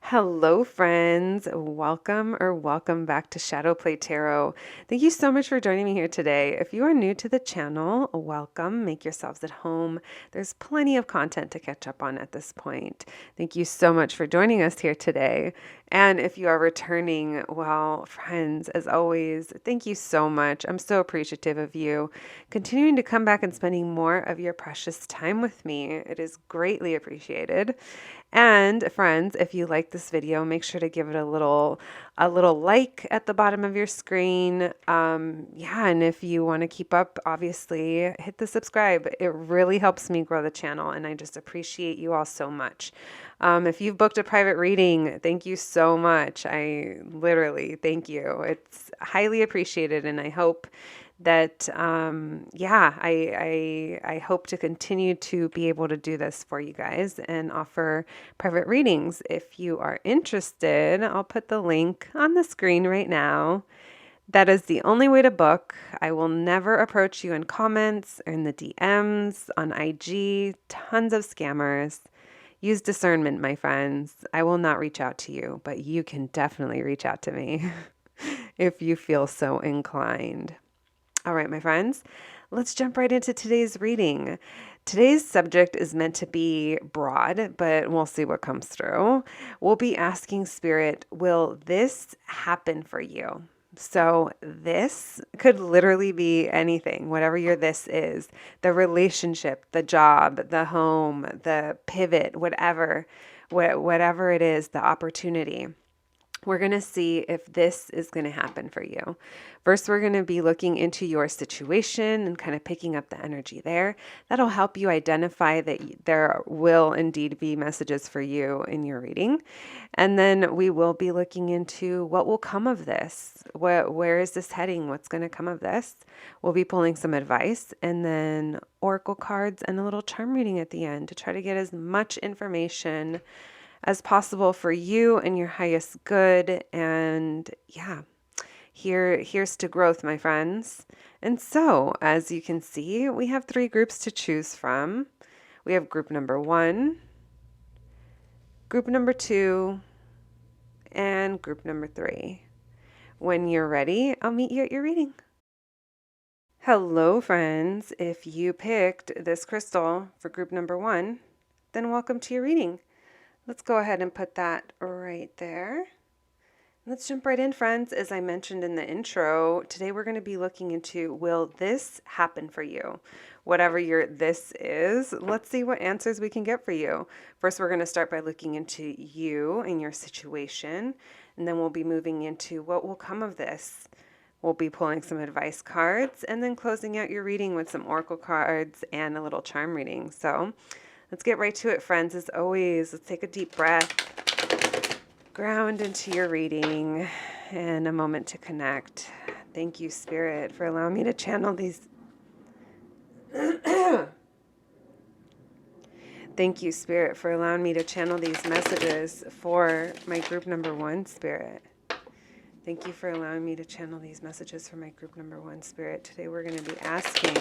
Hello, friends. Welcome back to Shadowplay Tarot. Thank you so much for joining me here today. If you are new to the channel, welcome. Make yourselves at home. There's plenty of content to catch up on at this point. Thank you so much for joining us here today. And if you are returning, well, friends, as always, thank you so much. I'm so appreciative of you continuing to come back and spending more of your precious time with me. It is greatly appreciated. And friends, if you like this video, make sure to give it a little like at the bottom of your screen. And if you want to keep up, obviously hit the subscribe. It really helps me grow the channel, and I just appreciate you all so much. If you've booked a private reading, thank you so much. I literally thank you. It's highly appreciated, and I hope that I hope to continue to be able to do this for you guys and offer private readings. If you are interested, I'll put the link on the screen right now. That is the only way to book. I will never approach you in comments or in the DMs on IG. Tons of scammers. Use discernment, my friends. I will not reach out to you, but you can definitely reach out to me if you feel so inclined. All right, my friends, let's jump right into today's reading. Today's subject is meant to be broad, but we'll see what comes through. We'll be asking Spirit, will this happen for you? So this could literally be anything, whatever your this is, the relationship, the job, the home, the pivot, whatever it is, the opportunity. We're going to see if this is going to happen for you. First, we're going to be looking into your situation and kind of picking up the energy there. That'll help you identify that there will indeed be messages for you in your reading. And then we will be looking into what will come of this. Where is this heading? What's going to come of this? We'll be pulling some advice and then oracle cards and a little charm reading at the end to try to get as much information as possible for you and your highest good. And here's to growth, my friends. And so, as you can see, we have 3 groups to choose from. We have group number 1, group number 2, and group number 3. When you're ready, I'll meet you at your reading. Hello, friends. If you picked this crystal for group number 1, then welcome to your reading. Let's go ahead and put that right there. Let's jump right in, friends. As I mentioned in the intro, today we're going to be looking into, will this happen for you? Whatever your this is, let's see what answers we can get for you. First, we're going to start by looking into you and your situation, and then we'll be moving into what will come of this. We'll be pulling some advice cards and then closing out your reading with some oracle cards and a little charm reading. So let's get right to it, friends. As always, let's take a deep breath, ground into your reading, and a moment to connect. Thank you, Spirit, for allowing me to channel these. Thank you, Spirit, for allowing me to channel these messages for my group number 1, Spirit. Thank you for allowing me to channel these messages for my group number 1, Spirit. Today we're going to be asking,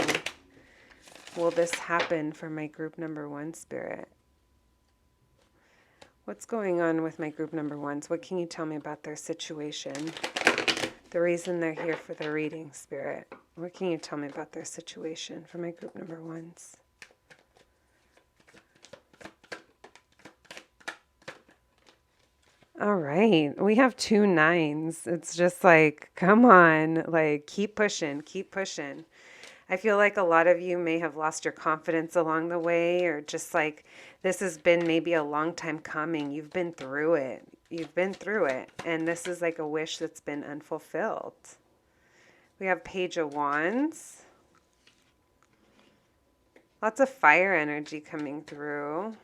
will this happen for my group number 1, Spirit? What's going on with my group number 1s? What can you tell me about their situation? The reason they're here for the reading, Spirit. What can you tell me about their situation for my group number 1s? All right, we have 2 9s. It's just like, come on, like keep pushing, keep pushing. I feel like a lot of you may have lost your confidence along the way, or just like this has been maybe a long time coming. You've been through it. You've been through it. And this is like a wish that's been unfulfilled. We have Page of Wands. Lots of fire energy coming through.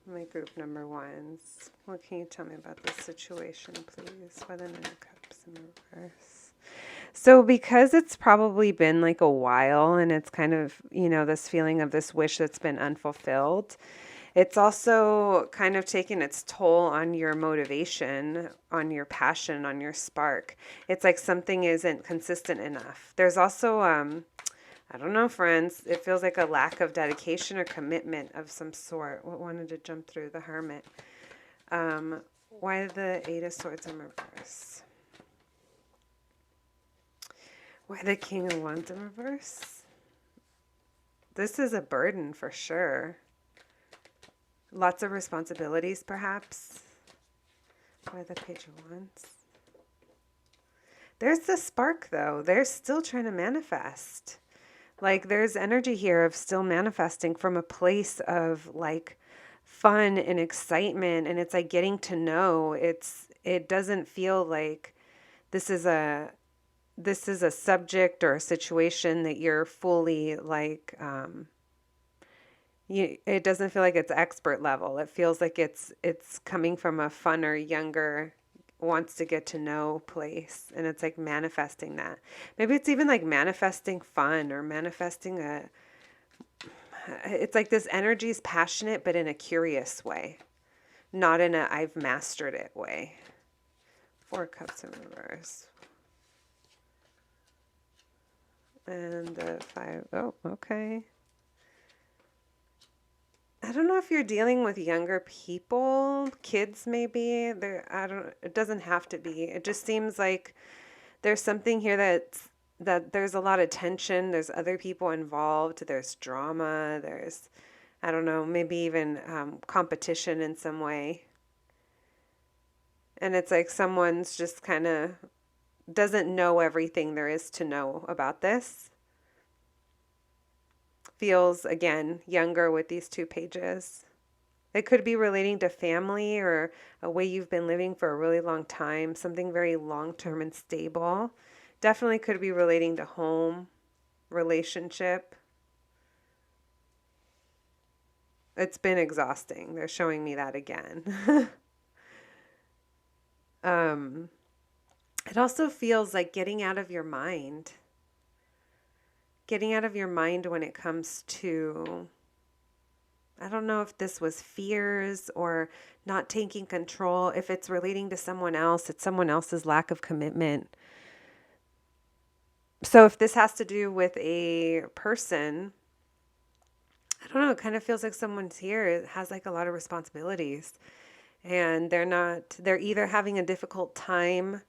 My group number 1s. What can you tell me about this situation, please? Why the 9 of Cups in reverse? So because it's probably been like a while and it's kind of, this feeling of this wish that's been unfulfilled, it's also kind of taken its toll on your motivation, on your passion, on your spark. It's like something isn't consistent enough. There's also I don't know, friends. It feels like a lack of dedication or commitment of some sort. What wanted to jump through? The Hermit. Why the Eight of Swords in reverse? Why the King of Wands in reverse? This is a burden for sure. Lots of responsibilities, perhaps. Why the Page of Wands? There's the spark, though. They're still trying to manifest. Like, there's energy here of still manifesting from a place of, like, fun and excitement. And it's like getting to know. It doesn't feel like this is a subject or a situation that you're fully, like, it doesn't feel like it's expert level. It feels like it's coming from a funner, younger, wants to get to know place, and it's like manifesting that. Maybe it's even like manifesting fun or manifesting it's like this energy is passionate but in a curious way, not in a I've mastered it way. Four Cups in reverse. And the Five. Oh, okay. I don't know if you're dealing with younger people, kids maybe. It doesn't have to be. It just seems like there's something here that there's a lot of tension, there's other people involved, there's drama, there's, I don't know, maybe even competition in some way. And it's like someone's just kind of doesn't know everything there is to know about this. Feels, again, younger with these two pages. It could be relating to family or a way you've been living for a really long time, something very long-term and stable. Definitely could be relating to home, relationship. It's been exhausting. They're showing me that again. It also feels like getting out of your mind. Getting out of your mind when it comes to, I don't know if this was fears or not taking control. If it's relating to someone else, it's someone else's lack of commitment. So if this has to do with a person, I don't know, it kind of feels like someone's here has like a lot of responsibilities, and they're either having a difficult time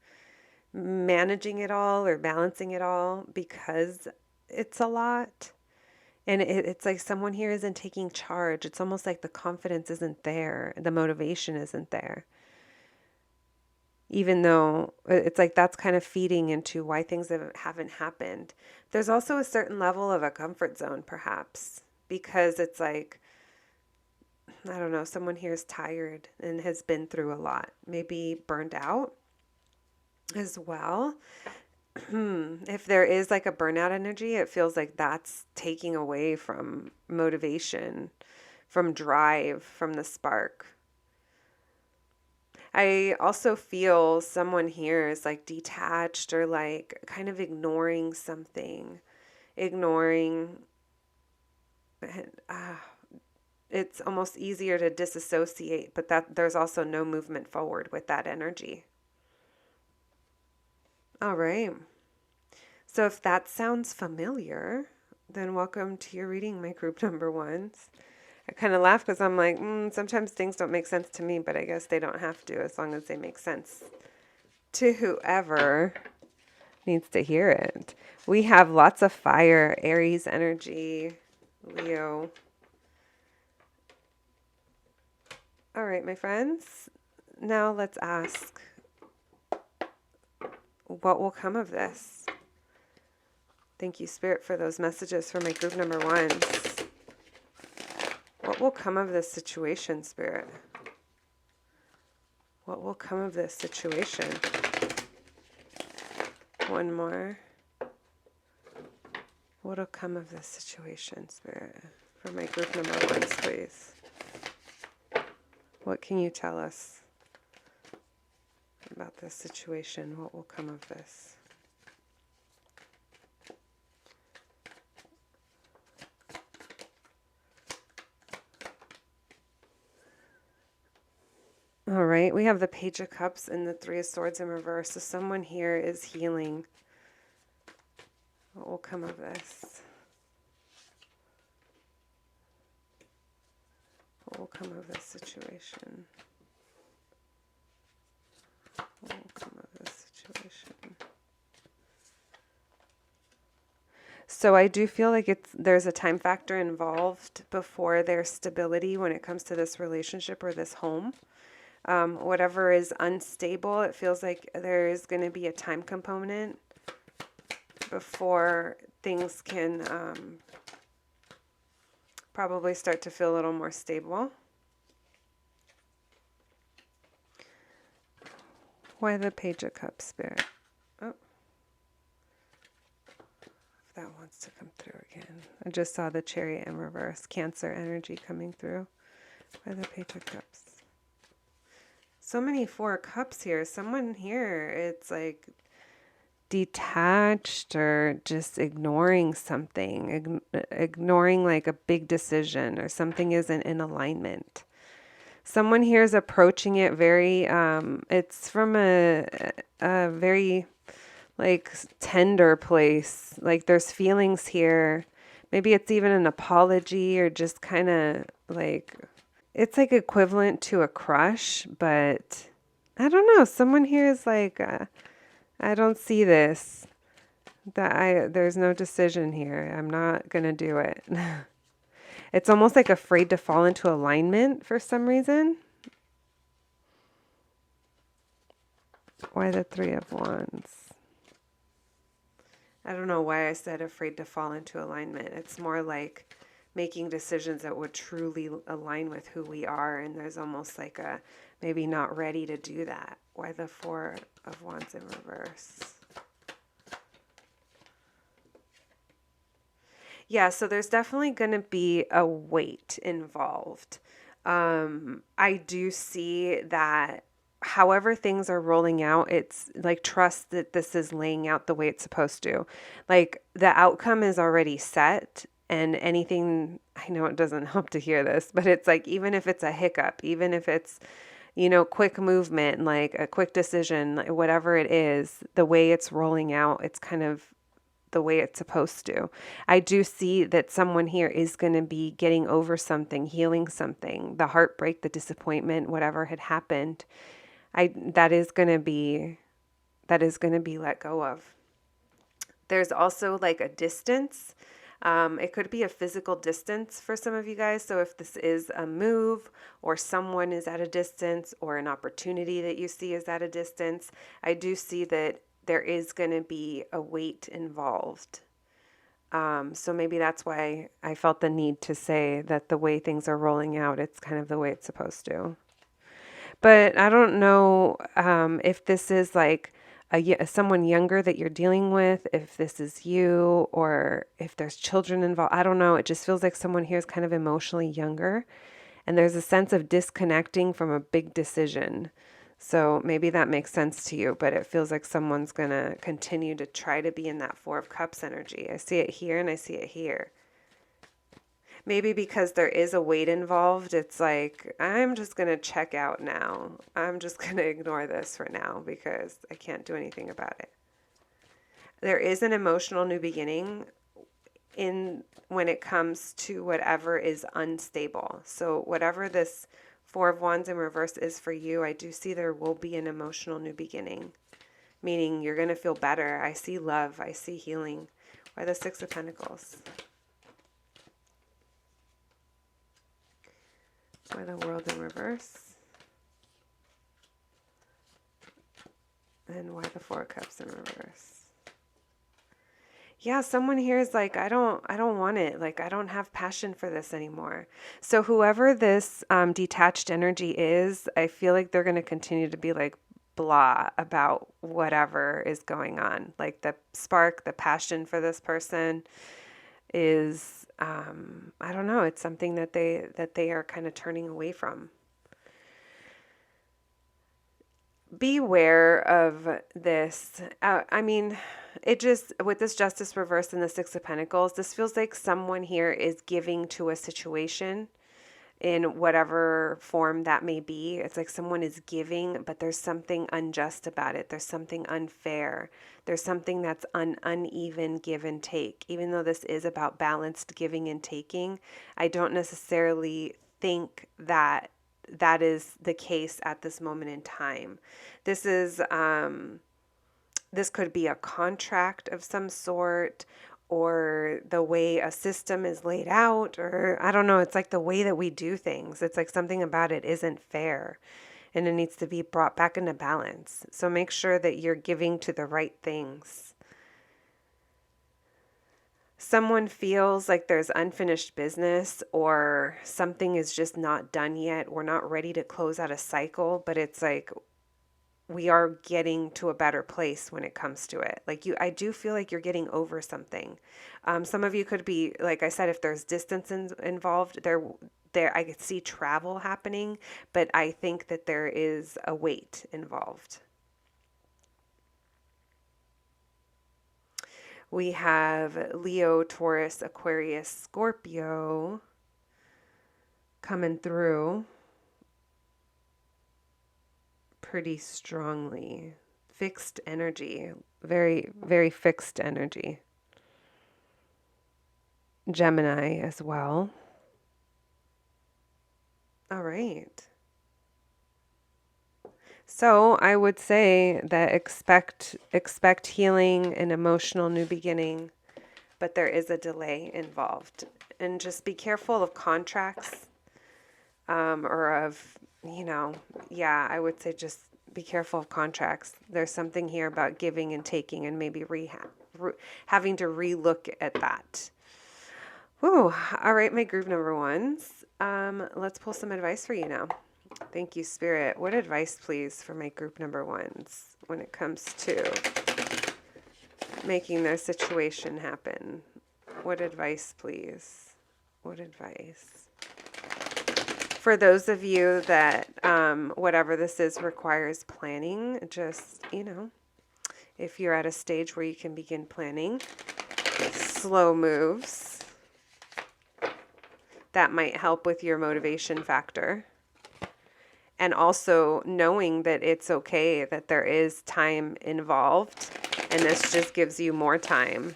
managing it all or balancing it all because it's a lot. And it's like someone here isn't taking charge. It's almost like the confidence isn't there. The motivation isn't there. Even though it's like that's kind of feeding into why things haven't happened. There's also a certain level of a comfort zone, perhaps, because it's like, I don't know, someone here is tired and has been through a lot, maybe burned out as well. If there is like a burnout energy, it feels like that's taking away from motivation, from drive, from the spark. I also feel someone here is like detached or like kind of ignoring something, ignoring. It's almost easier to disassociate, but that there's also no movement forward with that energy. All right. So if that sounds familiar, then welcome to your reading, my group number ones. I kind of laugh because I'm like, sometimes things don't make sense to me, but I guess they don't have to as long as they make sense to whoever needs to hear it. We have lots of fire, Aries energy, Leo. All right, my friends. Now let's ask, what will come of this? Thank you, Spirit, for those messages for my group number ones. What will come of this situation, Spirit? What will come of this situation? One more. What will come of this situation, Spirit? For my group number ones, please. What can you tell us about this situation? What will come of this? All right, we have the Page of Cups and the Three of Swords in reverse. So someone here is healing. What will come of this? What will come of this situation? What will come of this situation? So I do feel like there's a time factor involved before there's stability when it comes to this relationship or this home. Whatever is unstable, it feels like there is going to be a time component before things can probably start to feel a little more stable. Why the Page of Cups, Spirit? Oh, if that wants to come through again. I just saw the Chariot in reverse. Cancer energy coming through. Why the Page of Cups? So many Four of Cups here. Someone here, it's like detached or just ignoring something, ignoring like a big decision, or something isn't in alignment. Someone here is approaching it very, it's from a very like tender place. Like there's feelings here. Maybe it's even an apology or just kind of like, it's like equivalent to a crush, but I don't know. Someone here is like, I don't see this. There's no decision here. I'm not going to do it. It's almost like afraid to fall into alignment for some reason. Why the Three of Wands? I don't know why I said afraid to fall into alignment. It's more like making decisions that would truly align with who we are. And there's almost like a maybe not ready to do that. Why the Four of Wands in reverse? Yeah, so there's definitely going to be a weight involved. I do see that however things are rolling out, it's like trust that this is laying out the way it's supposed to. Like the outcome is already set, and anything, I know it doesn't help to hear this, but it's like even if it's a hiccup, even if it's, you know, quick movement, like a quick decision, like whatever it is, the way it's rolling out, it's kind of the way it's supposed to. I do see that someone here is going to be getting over something, healing something, the heartbreak, the disappointment, whatever had happened. That is going to be let go of. There's also like a distance. It could be a physical distance for some of you guys. So if this is a move or someone is at a distance or an opportunity that you see is at a distance, I do see that there is going to be a weight involved. So maybe that's why I felt the need to say that the way things are rolling out, it's kind of the way it's supposed to. But I don't know if this is like someone younger that you're dealing with, if this is you, or if there's children involved. I don't know. It just feels like someone here is kind of emotionally younger. And there's a sense of disconnecting from a big decision. So maybe that makes sense to you, but it feels like someone's going to continue to try to be in that Four of Cups energy. I see it here and I see it here. Maybe because there is a weight involved, it's like, I'm just going to check out now. I'm just going to ignore this for now because I can't do anything about it. There is an emotional new beginning when it comes to whatever is unstable. So whatever this Four of Wands in reverse is for you, I do see there will be an emotional new beginning, meaning you're going to feel better. I see love. I see healing. Why the Six of Pentacles? Why the World in reverse? And why the Four of Cups in reverse? Yeah, someone here is like, I don't want it. Like, I don't have passion for this anymore. So whoever this detached energy is, I feel like they're going to continue to be like blah about whatever is going on. Like the spark, the passion for this person is, I don't know. It's something that they are kind of turning away from. Beware of this. I mean, it just, with this Justice reversed and the Six of Pentacles, this feels like someone here is giving to a situation in whatever form that may be. It's like someone is giving, but there's something unjust about it. There's something unfair. There's something that's uneven give and take. Even though this is about balanced giving and taking, I don't necessarily think that that is the case at this moment in time. This is, this could be a contract of some sort, or the way a system is laid out, or I don't know. It's like the way that we do things. It's like something about it isn't fair and it needs to be brought back into balance. So make sure that you're giving to the right things. Someone feels like there's unfinished business or something is just not done yet. We're not ready to close out a cycle, but it's like we are getting to a better place when it comes to it. Like I do feel like you're getting over something. Some of you could be, like I said, if there's distance involved, there I could see travel happening, but I think that there is a weight involved. We have Leo, Taurus, Aquarius, Scorpio coming through pretty strongly. Fixed energy, very, very fixed energy. Gemini as well. All right. So I would say that expect healing and emotional new beginning, but there is a delay involved. And just be careful of contracts, or of, I would say just be careful of contracts. There's something here about giving and taking, and maybe having to relook at that. Whew. All right, my group number ones. Let's pull some advice for you now. Thank you, Spirit. What advice, please, for my group number ones when it comes to making their situation happen? What advice, please? What advice? For those of you that whatever this is requires planning, just, if you're at a stage where you can begin planning, slow moves, that might help with your motivation factor. And also knowing that it's okay that there is time involved, and this just gives you more time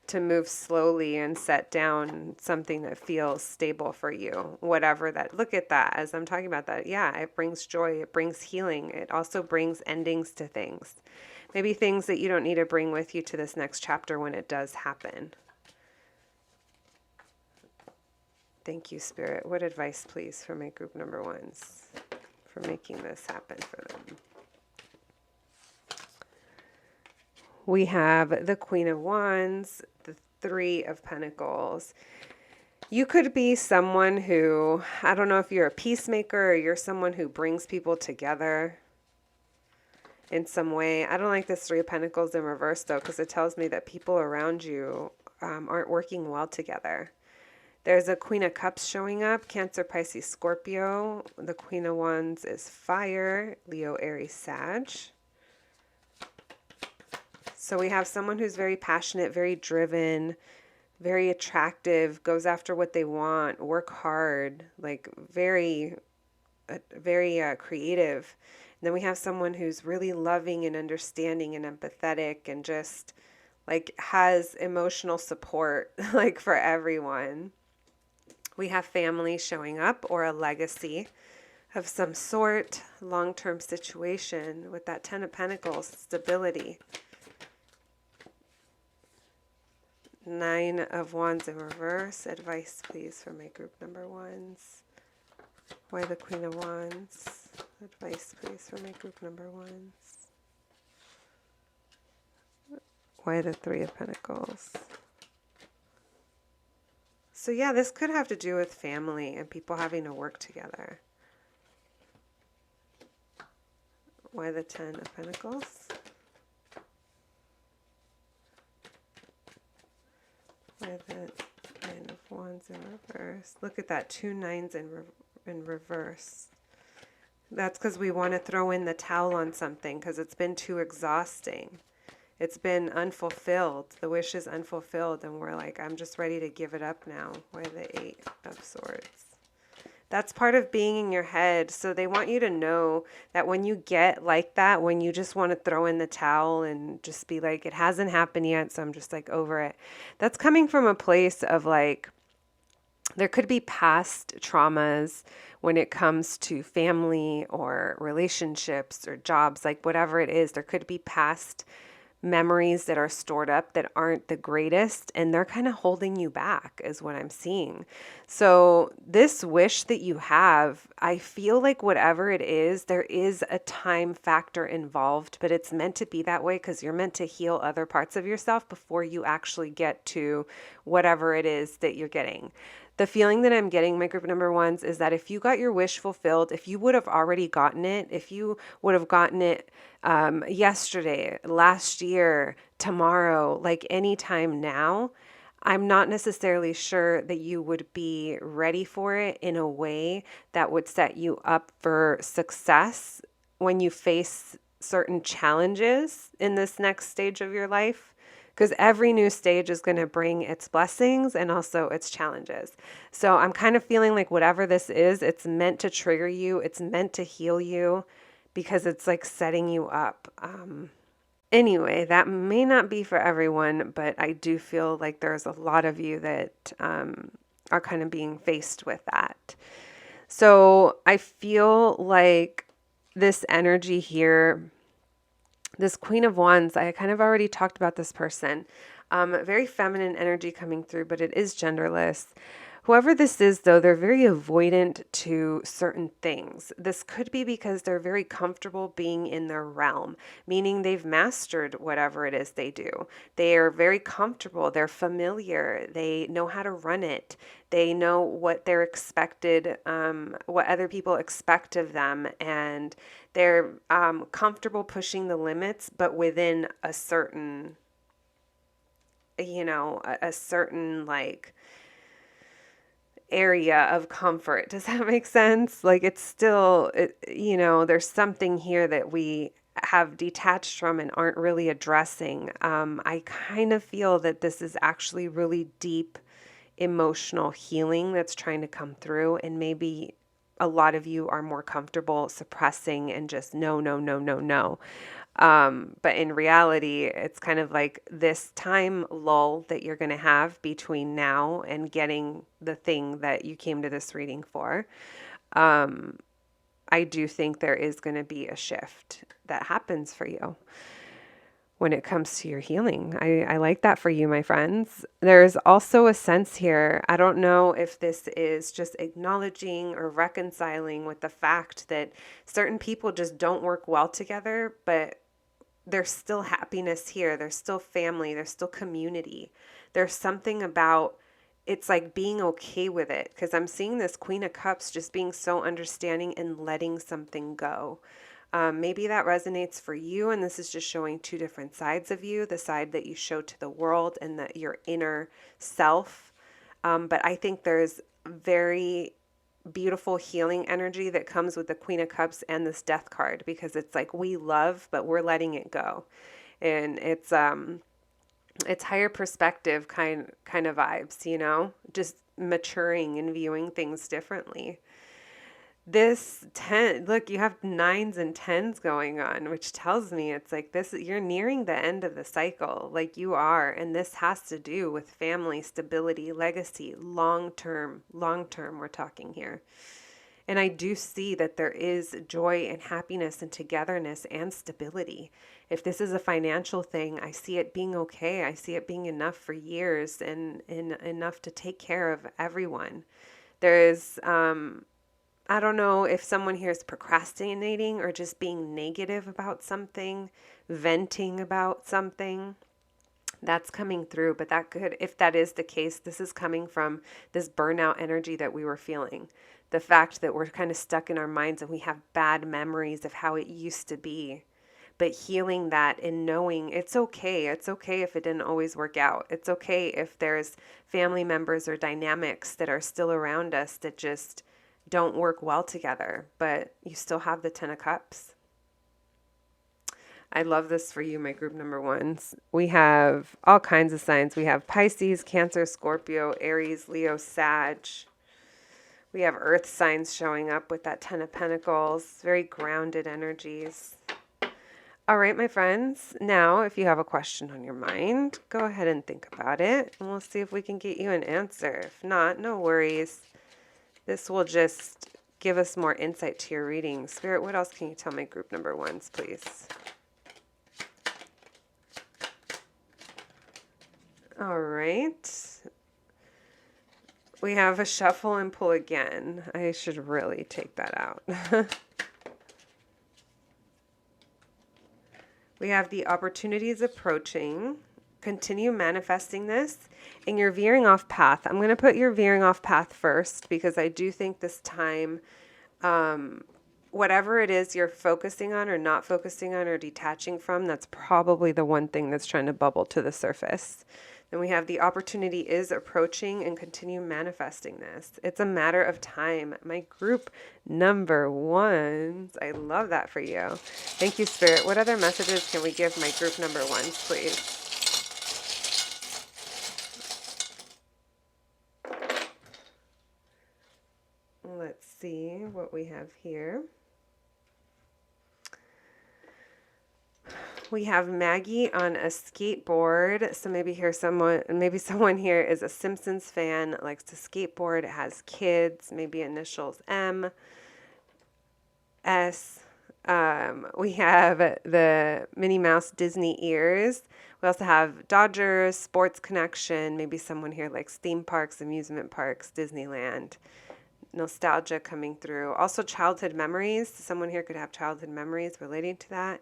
to move slowly and set down something that feels stable for you, whatever that. Look at that as I'm talking about that. Yeah, it brings joy. It brings healing. It also brings endings to things. Maybe things that you don't need to bring with you to this next chapter when it does happen. Thank you, Spirit. What advice, please, for my group number ones for making this happen for them? We have the Queen of Wands, the Three of Pentacles. You could be someone who, I don't know if you're a peacemaker or you're someone who brings people together in some way. I don't like this Three of Pentacles in reverse, though, because it tells me that people around you aren't working well together. There's a Queen of Cups showing up, Cancer, Pisces, Scorpio. The Queen of Wands is fire, Leo, Aries, Sag. So we have someone who's very passionate, very driven, very attractive, goes after what they want, work hard, like very creative. And then we have someone who's really loving and understanding and empathetic and just like has emotional support like for everyone. We have family showing up or a legacy of some sort, long-term situation with that Ten of Pentacles, stability. Nine of Wands in reverse. Advice, please, for my group number ones. Why the Queen of Wands? Advice, please, for my group number ones. Why the Three of Pentacles? So yeah, this could have to do with family and people having to work together. Why the Ten of Pentacles? Why the Nine of Wands in reverse? Look at that, 2 nines in reverse. That's because we want to throw in the towel on something because it's been too exhausting. It's been unfulfilled. The wish is unfulfilled, and we're like, I'm just ready to give it up now. Why the Eight of Swords? That's part of being in your head. So they want you to know that when you get like that, when you just want to throw in the towel and just be like, it hasn't happened yet, so I'm just like over it. That's coming from a place of like There could be past traumas when it comes to family or relationships or jobs, like whatever it is. There could be past memories that are stored up that aren't the greatest, and they're kind of holding you back, is what I'm seeing. So, this wish that you have, I feel like whatever it is, there is a time factor involved, but it's meant to be that way because you're meant to heal other parts of yourself before you actually get to whatever it is that you're getting. The feeling that I'm getting, my group number ones, is that if you got your wish fulfilled, if you would have already gotten it, if you would have gotten it yesterday, last year, tomorrow, like anytime now, I'm not necessarily sure that you would be ready for it in a way that would set you up for success when you face certain challenges in this next stage of your life. Because every new stage is going to bring its blessings and also its challenges. So I'm kind of feeling like whatever this is, it's meant to trigger you. It's meant to heal you because it's like setting you up. Anyway, that may not be for everyone, but I do feel like there's a lot of you that are kind of being faced with that. So I feel like this energy here, this Queen of Wands, I kind of already talked about this person. Very feminine energy coming through, but it is genderless. Whoever this is, though, they're very avoidant to certain things. This could be because they're very comfortable being in their realm, meaning they've mastered whatever it is they do. They are very comfortable. They're familiar. They know how to run it. They know what they're expected, what other people expect of them, and they're comfortable pushing the limits, but within a certain, a certain like area of comfort. Does that make sense? Like it's still, there's something here that we have detached from and aren't really addressing. I kind of feel that this is actually really deep emotional healing that's trying to come through, and maybe a lot of you are more comfortable suppressing and just no, no, no, no, no. But in reality, it's kind of like this time lull that you're going to have between now and getting the thing that you came to this reading for. I do think there is going to be a shift that happens for you when it comes to your healing. I like that for you, my friends. There's also a sense here. I don't know if this is just acknowledging or reconciling with the fact that certain people just don't work well together, but there's still happiness here. There's still family. There's still community. There's something about it's like being okay with it, because I'm seeing this Queen of Cups just being so understanding and letting something go. Maybe that resonates for you, and this is just showing two different sides of you, the side that you show to the world and your inner self. But I think there's very beautiful healing energy that comes with the Queen of Cups and this Death card, because it's like we love, but we're letting it go. And it's higher perspective kind of vibes, just maturing and viewing things differently. This 10, look, you have 9s and 10s going on, which tells me it's like this, you're nearing the end of the cycle, like you are. And this has to do with family, stability, legacy, long-term, we're talking here. And I do see that there is joy and happiness and togetherness and stability. If this is a financial thing, I see it being okay. I see it being enough for years and enough to take care of everyone. There is, I don't know if someone here is procrastinating or just being negative about something, venting about something. That's coming through, but that could, if that is the case, this is coming from this burnout energy that we were feeling. The fact that we're kind of stuck in our minds and we have bad memories of how it used to be. But healing that and knowing it's okay. It's okay if it didn't always work out. It's okay if there's family members or dynamics that are still around us that just don't work well together, but you still have the 10 of Cups. I love this for you, my group number ones. We have all kinds of signs. We have Pisces, Cancer, Scorpio, Aries, Leo, Sag. We have earth signs showing up with that 10 of Pentacles. Very grounded energies. All right, my friends. Now, if you have a question on your mind, go ahead and think about it, and we'll see if we can get you an answer. If not, no worries. This will just give us more insight to your reading. Spirit, what else can you tell my group number ones, please? All right. We have a shuffle and pull again. I should really take that out. We have the opportunities approaching. Continue manifesting this, and you're veering off path. I'm going to put your veering off path first because I do think this time, whatever it is you're focusing on or not focusing on or detaching from, that's probably the one thing that's trying to bubble to the surface. Then we have the opportunity is approaching and continue manifesting this. It's a matter of time. My group number ones. I love that for you. Thank you, Spirit. What other messages can we give my group number ones, please? Let's see what we have here. We have Maggie on a skateboard. So maybe someone here is a Simpsons fan, likes to skateboard, has kids, maybe initials M, S. We have the Minnie Mouse Disney ears. We also have Dodgers, Sports Connection. Maybe someone here likes theme parks, amusement parks, Disneyland. Nostalgia coming through. Also childhood memories. Someone here could have childhood memories relating to that.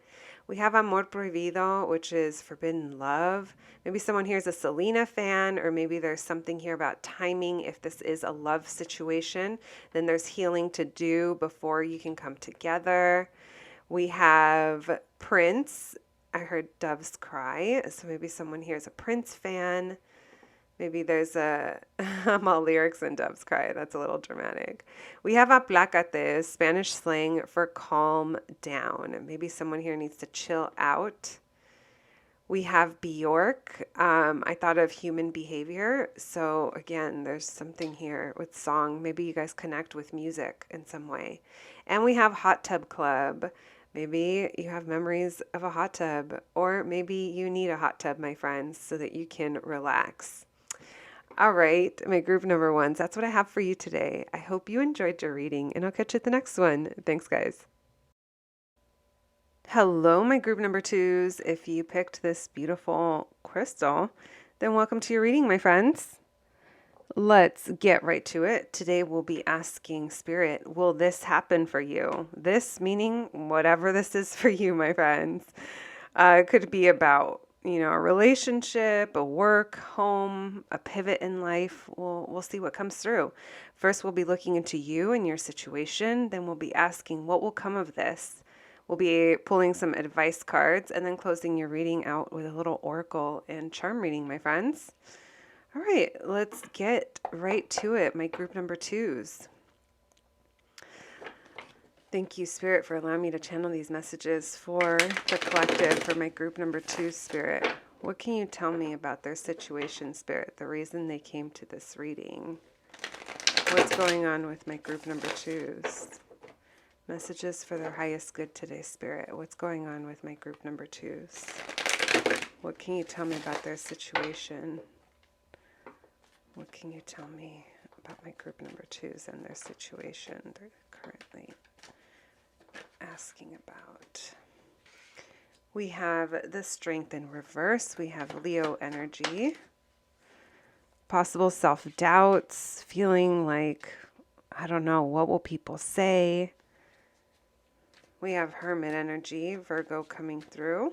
We have Amor Prohibido, which is forbidden love. Maybe someone here is a Selena fan, or maybe there's something here about timing. If this is a love situation, then there's healing to do before you can come together. We have Prince. I heard doves cry. So maybe someone here is a Prince fan. Maybe there's I'm all lyrics and doves cry. That's a little dramatic. We have aplácate, Spanish slang for calm down. Maybe someone here needs to chill out. We have Bjork. I thought of human behavior. So again, there's something here with song. Maybe you guys connect with music in some way. And we have Hot Tub Club. Maybe you have memories of a hot tub, or maybe you need a hot tub, my friends, so that you can relax. All right, my group number ones. That's what I have for you today. I hope you enjoyed your reading, and I'll catch you at the next one. Thanks, guys. Hello, my group number twos. If you picked this beautiful crystal, then welcome to your reading, my friends. Let's get right to it. Today we'll be asking Spirit, will this happen for you? This meaning whatever this is for you, my friends. It could be about a relationship, a work, home, a pivot in life. We'll see what comes through. First, we'll be looking into you and your situation. Then we'll be asking what will come of this. We'll be pulling some advice cards and then closing your reading out with a little oracle and charm reading, my friends. All right, let's get right to it, my group number twos. Thank you, Spirit, for allowing me to channel these messages for the collective, for my group number two, Spirit. What can you tell me about their situation, Spirit, the reason they came to this reading? What's going on with my group number twos? Messages for their highest good today, Spirit. What's going on with my group number twos? What can you tell me about their situation? What can you tell me about my group number twos and their situation they're currently asking about? We have the Strength in reverse. We have Leo energy. Possible self-doubts, feeling like, I don't know, what will people say? We have Hermit energy, Virgo coming through.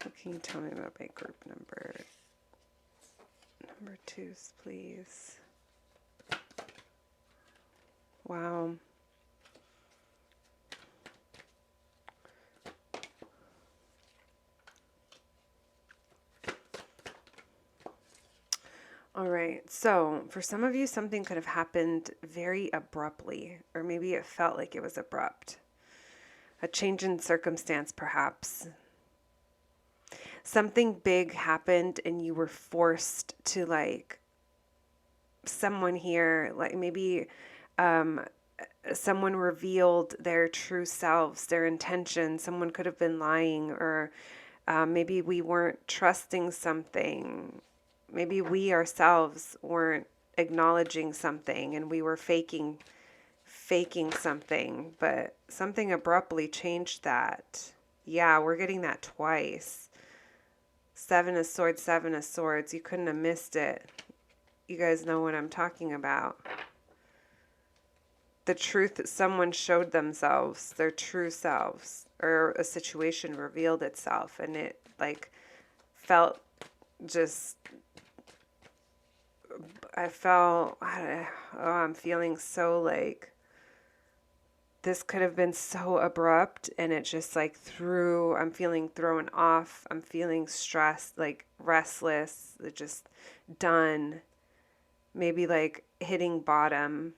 What can you tell me about my group number twos, please? Wow. All right, so for some of you, something could have happened very abruptly, or maybe it felt like it was abrupt. A change in circumstance, perhaps. Something big happened and you were forced to, someone here, maybe someone revealed their true selves, their intentions. Someone could have been lying, or maybe we weren't trusting something. Maybe we ourselves weren't acknowledging something and we were faking something, but something abruptly changed that. Yeah, we're getting that twice. Seven of Swords, Seven of Swords. You couldn't have missed it. You guys know what I'm talking about. The truth that someone showed themselves, their true selves, or a situation revealed itself, and it like felt just, I'm feeling so like this could have been so abrupt, and it just like I'm feeling thrown off. I'm feeling stressed, like restless, just done. Maybe like hitting bottom.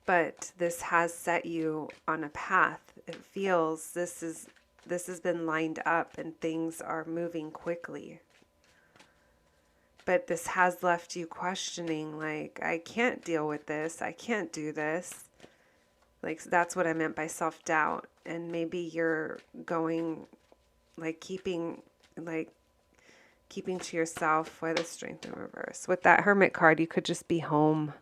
But this has set you on a path. It feels this has been lined up and things are moving quickly. But this has left you questioning, like, I can't deal with this. I can't do this. Like, that's what I meant by self-doubt. And maybe you're going, like, keeping to yourself. Why the Strength in reverse? With that Hermit card, you could just be home.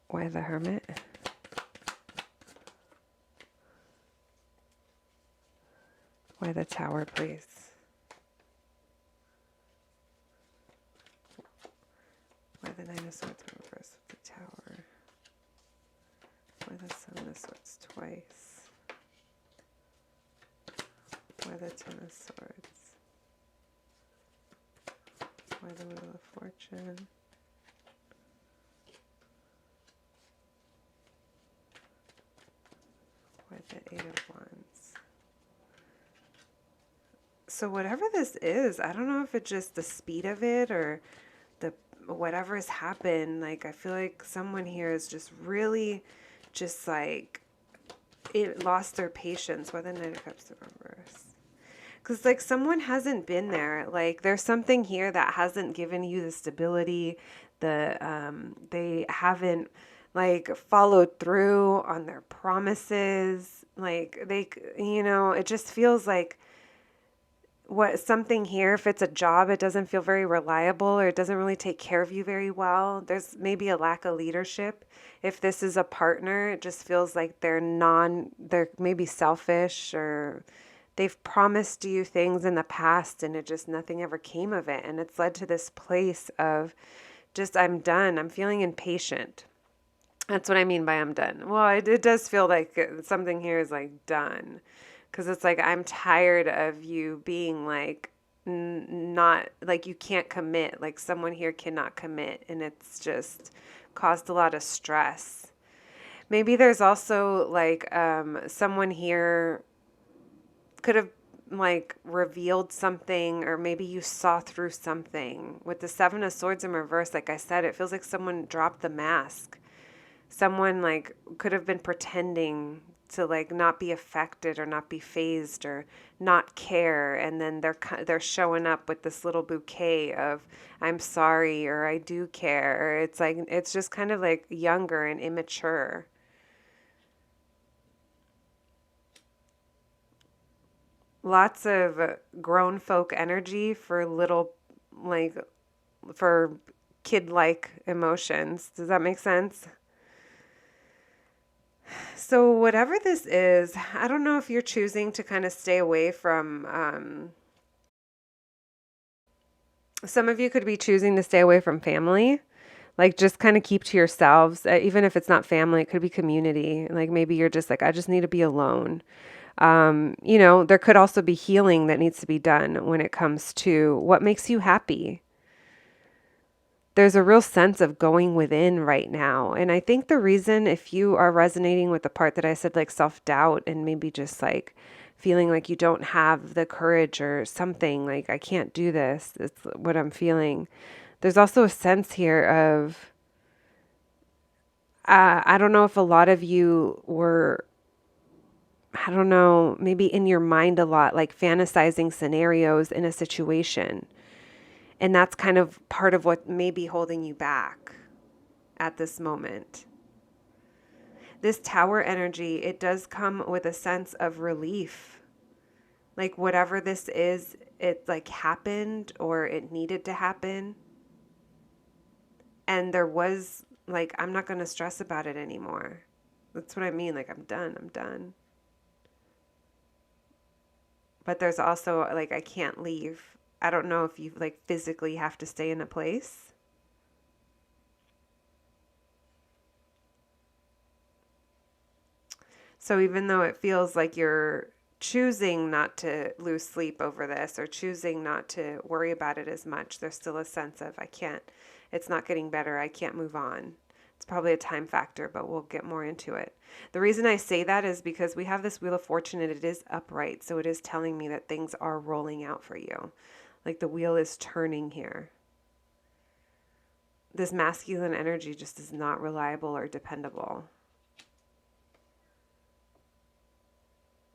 Why the Hermit? Why the Tower, please? Why the Nine of Swords in reverse with the Tower? Why the Seven of Swords twice? Why the Ten of Swords? Why the Wheel of Fortune? Why the Eight of Wands? So whatever this is, I don't know if it's just the speed of it or the whatever has happened. Like, I feel like someone here is just really just like it lost their patience. Why the Knight of Cups in reverse? Because like someone hasn't been there. Like there's something here that hasn't given you the stability. They haven't like followed through on their promises. Like it just feels like something here, if it's a job, it doesn't feel very reliable, or it doesn't really take care of you very well. There's maybe a lack of leadership. If this is a partner, it just feels like they're maybe selfish, or they've promised you things in the past and nothing ever came of it. And it's led to this place of just, I'm done. I'm feeling impatient. That's what I mean by I'm done. Well, it does feel like something here is like done. Because it's like, I'm tired of you being like, not like you can't commit. Like someone here cannot commit. And it's just caused a lot of stress. Maybe there's also like someone here could have like revealed something, or maybe you saw through something. With the Seven of Swords in reverse, like I said, it feels like someone dropped the mask. Someone like could have been pretending to like not be affected or not be phased or not care, and then they're showing up with this little bouquet of I'm sorry or I do care. Or it's like it's just kind of like younger and immature. Lots of grown folk energy for for kid-like emotions. Does that make sense? So whatever this is, I don't know if you're choosing to kind of stay away from, some of you could be choosing to stay away from family, like just kind of keep to yourselves. Even if it's not family, it could be community. Like maybe you're just like, I just need to be alone. There could also be healing that needs to be done when it comes to what makes you happy. There's a real sense of going within right now. And I think the reason, if you are resonating with the part that I said, like self-doubt and maybe just like feeling like you don't have the courage or something, like I can't do this, it's what I'm feeling. There's also a sense here of, I don't know if a lot of you were, I don't know, maybe in your mind a lot, like fantasizing scenarios in a situation. And that's kind of part of what may be holding you back at this moment. This Tower energy, it does come with a sense of relief. Like whatever this is, it like happened or it needed to happen. And there was like, I'm not going to stress about it anymore. That's what I mean. Like, I'm done. I'm done. But there's also like, I can't leave. I don't know if you like physically have to stay in a place. So even though it feels like you're choosing not to lose sleep over this or choosing not to worry about it as much, there's still a sense of, I can't, it's not getting better. I can't move on. It's probably a time factor, but we'll get more into it. The reason I say that is because we have this Wheel of Fortune and it is upright. So it is telling me that things are rolling out for you. Like the wheel is turning here. This masculine energy just is not reliable or dependable.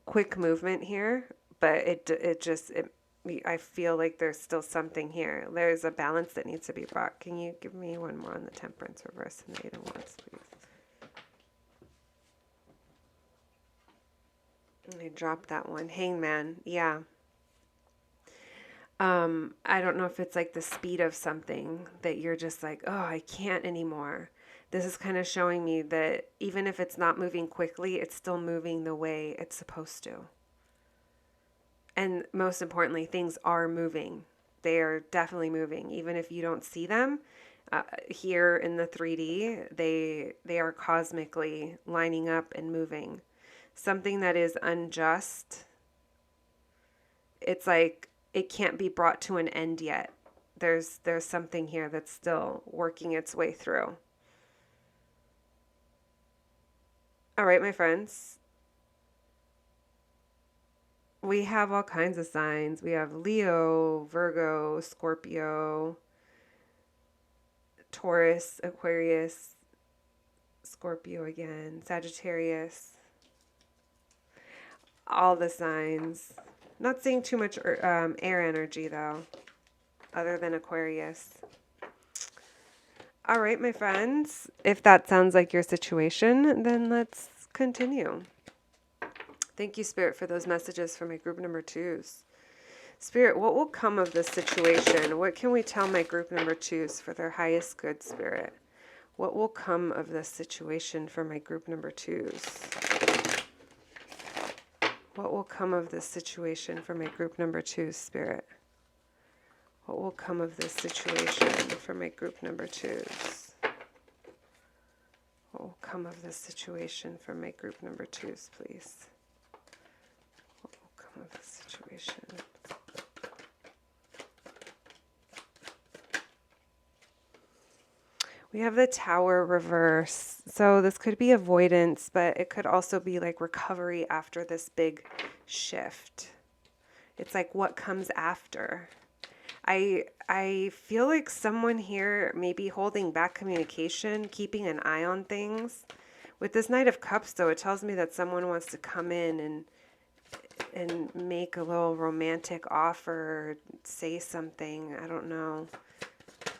Quick movement here, but I feel like there's still something here. There's a balance that needs to be brought. Can you give me one more on the Temperance reverse and the Eight of Wands, please? I dropped that one. Hangman. Yeah. I don't know if it's like the speed of something that you're just like, oh, I can't anymore. This is kind of showing me that even if it's not moving quickly, it's still moving the way it's supposed to. And most importantly, things are moving. They are definitely moving. Even if you don't see them here in the 3D, they are cosmically lining up and moving. Something that is unjust, it's like it can't be brought to an end yet. There's something here that's still working its way through. All right, my friends. We have all kinds of signs. We have Leo, Virgo, Scorpio, Taurus, Aquarius, Scorpio again, Sagittarius. All the signs. Not seeing too much air energy though, other than Aquarius. All right, my friends. If that sounds like your situation, then let's continue. Thank you, Spirit, for those messages for my group number 2s. Spirit, what will come of this situation? What can we tell my group number 2s for their highest good, Spirit? What will come of this situation for my group number 2s? What will come of this situation for my group number 2s, Spirit? What will come of this situation for my group number 2s? What will come of this situation for my group number 2s, please? What will come of this situation? We have the Tower reverse. So this could be avoidance, but it could also be like recovery after this big shift. It's like what comes after. I feel like someone here may be holding back communication, keeping an eye on things. With this Knight of Cups, though, it tells me that someone wants to come in and make a little romantic offer, say something. I don't know.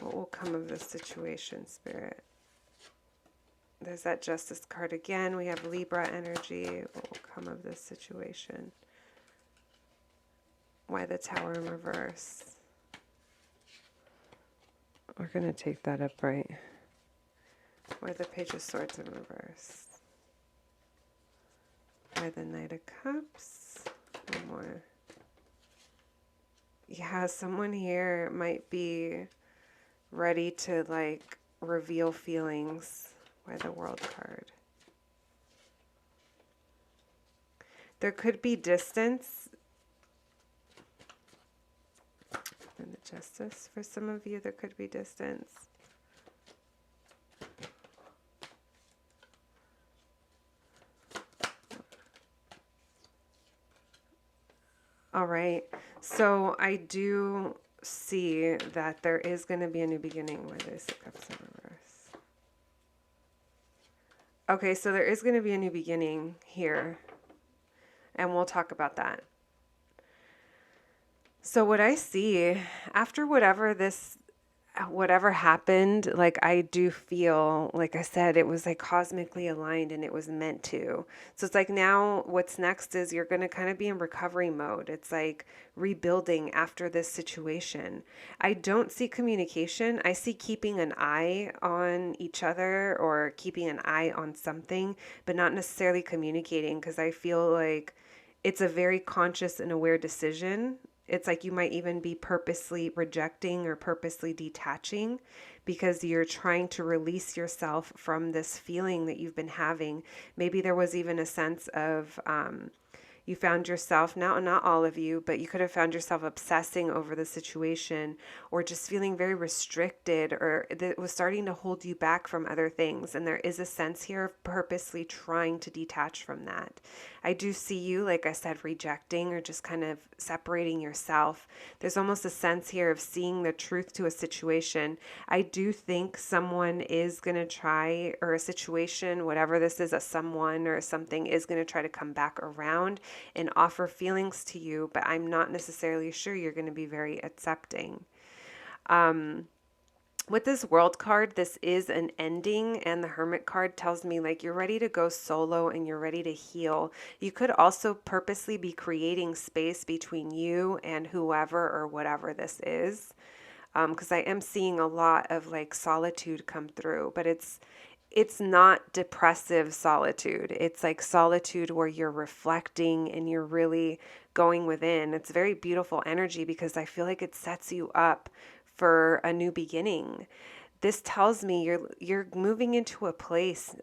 What will come of this situation, Spirit? There's that Justice card again. We have Libra energy. What will come of this situation? Why the Tower in reverse? We're going to take that upright. Why the Page of Swords in reverse? Why the Knight of Cups? One more. Yeah, someone here might be ready to like reveal feelings. By the World card. There could be distance. And the Justice. For some of you, there could be distance. All right. So I do see that there is going to be a new beginning with this Cups in reverse. Okay, so there is going to be a new beginning here, and we'll talk about that. So what I see after whatever happened, like I do feel, like I said, it was like cosmically aligned and it was meant to. So it's like now what's next is you're going to kind of be in recovery mode. It's like rebuilding after this situation. I don't see communication. I see keeping an eye on each other or keeping an eye on something, but not necessarily communicating, because I feel like it's a very conscious and aware decision. It's like you might even be purposely rejecting or purposely detaching because you're trying to release yourself from this feeling that you've been having. Maybe there was even a sense of you found yourself, not all of you, but you could have found yourself obsessing over the situation or just feeling very restricted, or that was starting to hold you back from other things. And there is a sense here of purposely trying to detach from that. I do see you, like I said, rejecting or just kind of separating yourself. There's almost a sense here of seeing the truth to a situation. I do think someone is going to try, or a situation, whatever this is, a someone or something is going to try to come back around and offer feelings to you, but I'm not necessarily sure you're going to be very accepting. With this world card, this is an ending, and the hermit card tells me like you're ready to go solo and you're ready to heal. You could also purposely be creating space between you and whoever or whatever this is, because I am seeing a lot of like solitude come through, but it's not depressive solitude. It's like solitude where you're reflecting and you're really going within. It's very beautiful energy because I feel like it sets you up for a new beginning. This tells me you're moving into a place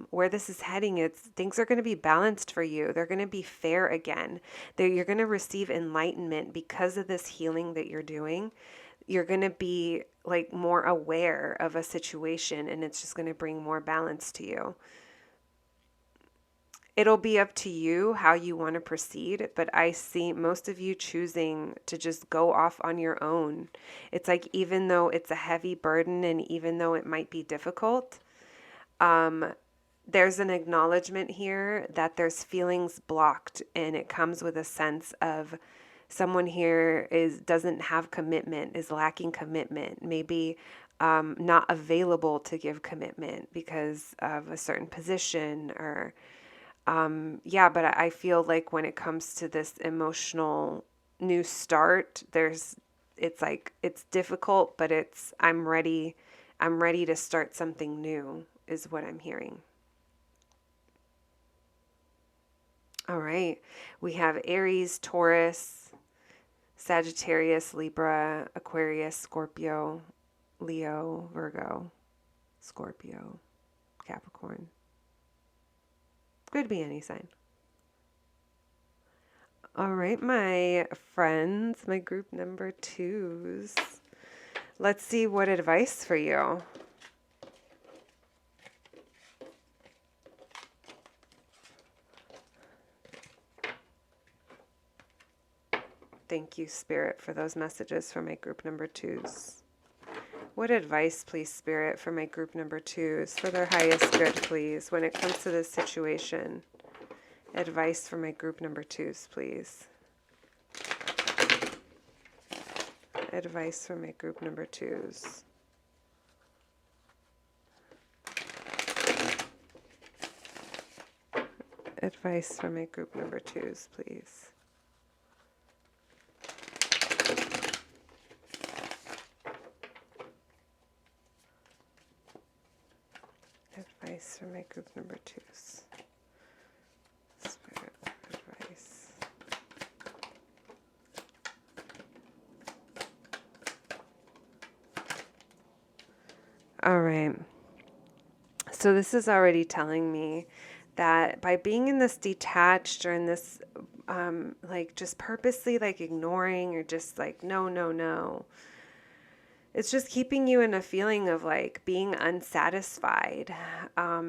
where this is heading. It's things are going to be balanced for you. They're going to be fair again. You're going to receive enlightenment because of this healing that you're doing. You're going to be like more aware of a situation, and it's just going to bring more balance to you. It'll be up to you how you want to proceed, but I see most of you choosing to just go off on your own. It's like, even though it's a heavy burden and even though it might be difficult, there's an acknowledgement here that there's feelings blocked, and it comes with a sense of someone here doesn't have commitment, is lacking commitment, maybe not available to give commitment because of a certain position or yeah, but I feel like when it comes to this emotional new start, it's like it's difficult, but I'm ready to start something new is what I'm hearing. All right. We have Aries, Taurus, Sagittarius, Libra, Aquarius, Scorpio, Leo, Virgo, Scorpio, Capricorn. Could be any sign. All right, my friends, my group number 2s. Let's see what advice for you. Thank you, Spirit, for those messages for my group number 2s. What advice, please, Spirit, for my group number 2s, for their highest good, please, when it comes to this situation? Advice for my group number 2s, please. Advice for my group number 2s. Advice for my group number 2s, please. Advice for my group number 2s. Spirit, advice. All right. So this is already telling me that by being in this detached or in this like just purposely like ignoring or just like no, it's just keeping you in a feeling of like being unsatisfied.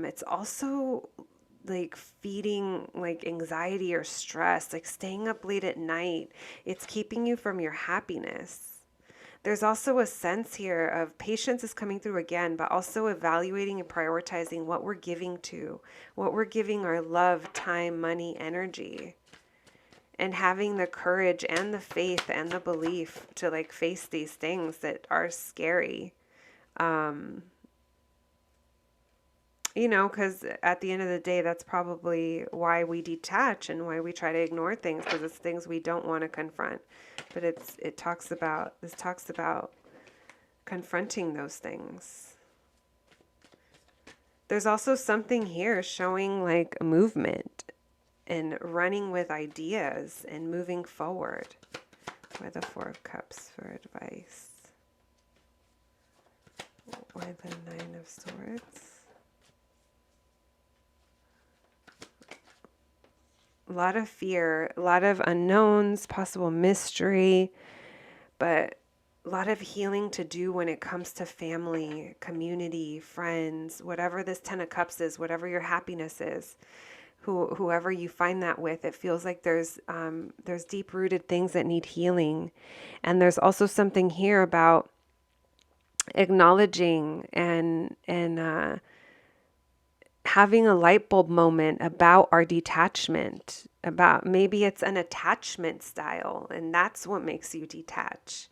It's also like feeding like anxiety or stress, like staying up late at night. It's keeping you from your happiness. There's also a sense here of patience is coming through again, but also evaluating and prioritizing what we're giving to, what we're giving our love, time, money, energy. and having the courage and the faith and the belief to like face these things that are scary. You know, because at the end of the day, that's probably why we detach and why we try to ignore things, because it's things we don't want to confront. But this talks about confronting those things. There's also something here showing like a movement and running with ideas and moving forward. Why the Four of Cups for advice? Why the Nine of Swords? A lot of fear, a lot of unknowns, possible mystery, but a lot of healing to do when it comes to family, community, friends, whatever this Ten of Cups is, whatever your happiness is, whoever you find that with, it feels like there's deep-rooted things that need healing. And there's also something here about acknowledging and having a light bulb moment about our detachment, about maybe it's an attachment style and that's what makes you detach.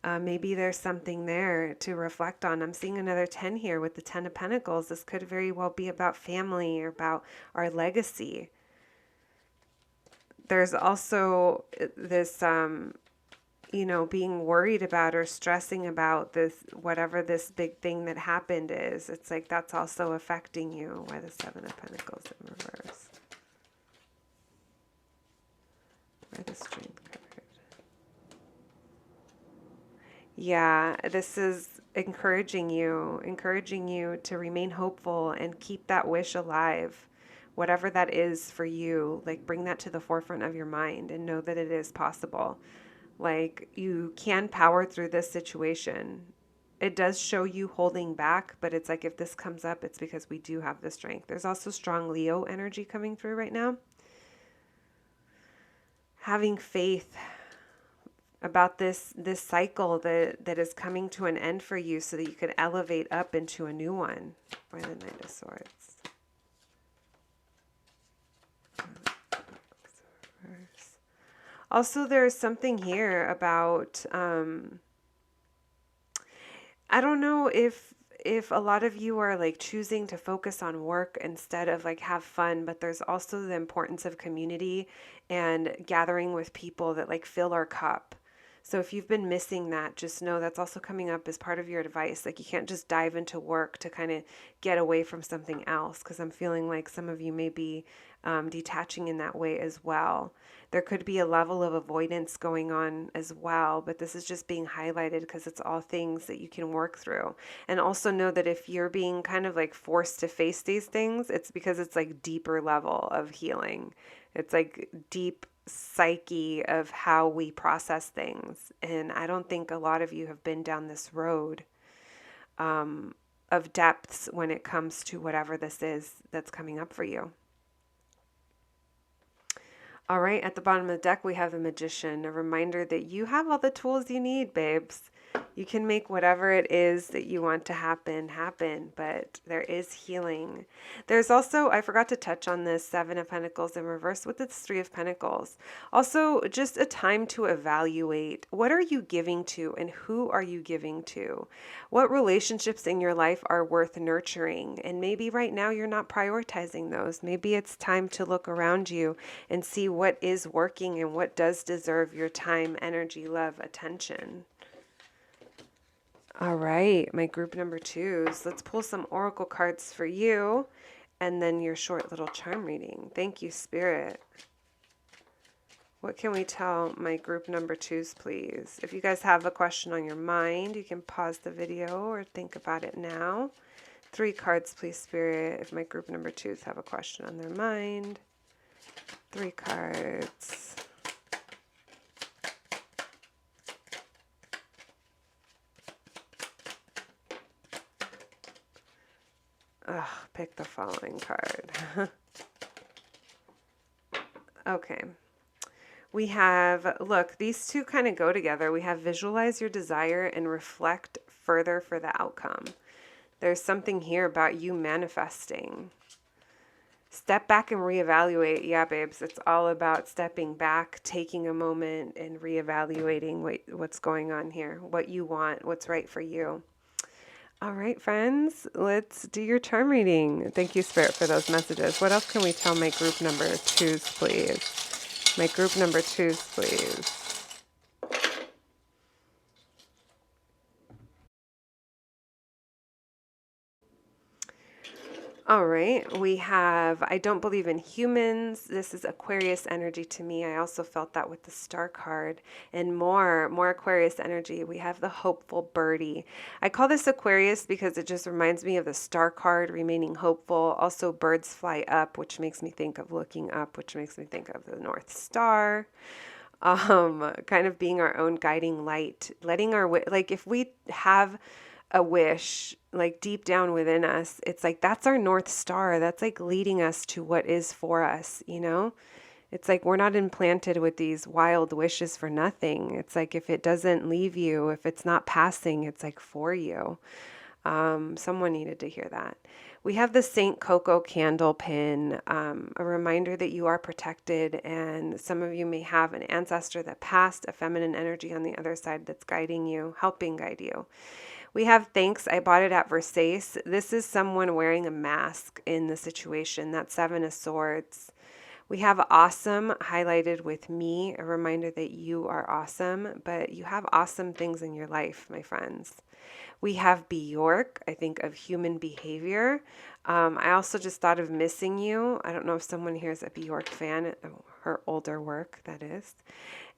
Maybe there's something there to reflect on. I'm seeing another 10 here with the 10 of Pentacles. This could very well be about family or about our legacy. There's also this, you know, being worried about or stressing about this, whatever this big thing that happened is. It's like that's also affecting you. Why the Seven of Pentacles in reverse? Why the Strength card? Yeah, this is encouraging you to remain hopeful and keep that wish alive. Whatever that is for you, like bring that to the forefront of your mind and know that it is possible. Like you can power through this situation. It does show you holding back, but it's like if this comes up, it's because we do have the strength. There's also strong Leo energy coming through right now. Having faith about this cycle that is coming to an end for you so that you could elevate up into a new one. By the Knight of Swords. Also, there's something here about, I don't know if a lot of you are like choosing to focus on work instead of like have fun, but there's also the importance of community and gathering with people that like fill our cup. So if you've been missing that, just know that's also coming up as part of your advice. Like you can't just dive into work to kind of get away from something else, because I'm feeling like some of you may be detaching in that way as well. There could be a level of avoidance going on as well, but this is just being highlighted because it's all things that you can work through. And also know that if you're being kind of like forced to face these things, it's because it's like deeper level of healing. It's like deep psyche of how we process things. And I don't think a lot of you have been down this road of depths when it comes to whatever this is that's coming up for you. All right, at the bottom of the deck, we have the Magician, a reminder that you have all the tools you need, babes. You can make whatever it is that you want to happen, but there is healing. There's also, I forgot to touch on this, Seven of Pentacles in reverse with its Three of Pentacles. Also, just a time to evaluate, what are you giving to and who are you giving to? What relationships in your life are worth nurturing? And maybe right now you're not prioritizing those. Maybe it's time to look around you and see what is working and what does deserve your time, energy, love, attention. All right, my group number twos. Let's pull some oracle cards for you and then your short little charm reading. Thank you, Spirit. What can we tell my group number twos, please? If you guys have a question on your mind, you can pause the video or think about it now. 3 cards, please, Spirit, if my group number twos have a question on their mind. 3 cards. Ugh, pick the following card. Okay. We have, look, these two kind of go together. We have visualize your desire and reflect further for the outcome. There's something here about you manifesting. Step back and reevaluate. Yeah, babes, it's all about stepping back, taking a moment and reevaluating what's going on here, what you want, what's right for you. All right, friends, let's do your charm reading. Thank you, Spirit, for those messages. What else can we tell my group number twos, please? My group number twos, please. All right, we have, I don't believe in humans. This is Aquarius energy to me. I also felt that with the star card, and more Aquarius energy. We have the hopeful birdie. I call this Aquarius because it just reminds me of the star card, remaining hopeful. Also, birds fly up, which makes me think of looking up, which makes me think of the North Star. Kind of being our own guiding light, letting like if we have a wish like deep down within us, it's like that's our North Star. That's like leading us to what is for us, you know? It's like we're not implanted with these wild wishes for nothing. It's like if it doesn't leave you, if it's not passing, it's like for you. Someone needed to hear that. We have the Saint Coco candle pin, a reminder that you are protected, and some of you may have an ancestor that passed, a feminine energy on the other side that's guiding you, helping guide you. We have thanks. I bought it at Versace. This is someone wearing a mask in the situation. That Seven of Swords. We have awesome highlighted with me, a reminder that you are awesome, but you have awesome things in your life, my friends. We have Bjork, I think of human behavior. I also just thought of Missing You. I don't know if someone here is a Bjork fan, her older work, that is.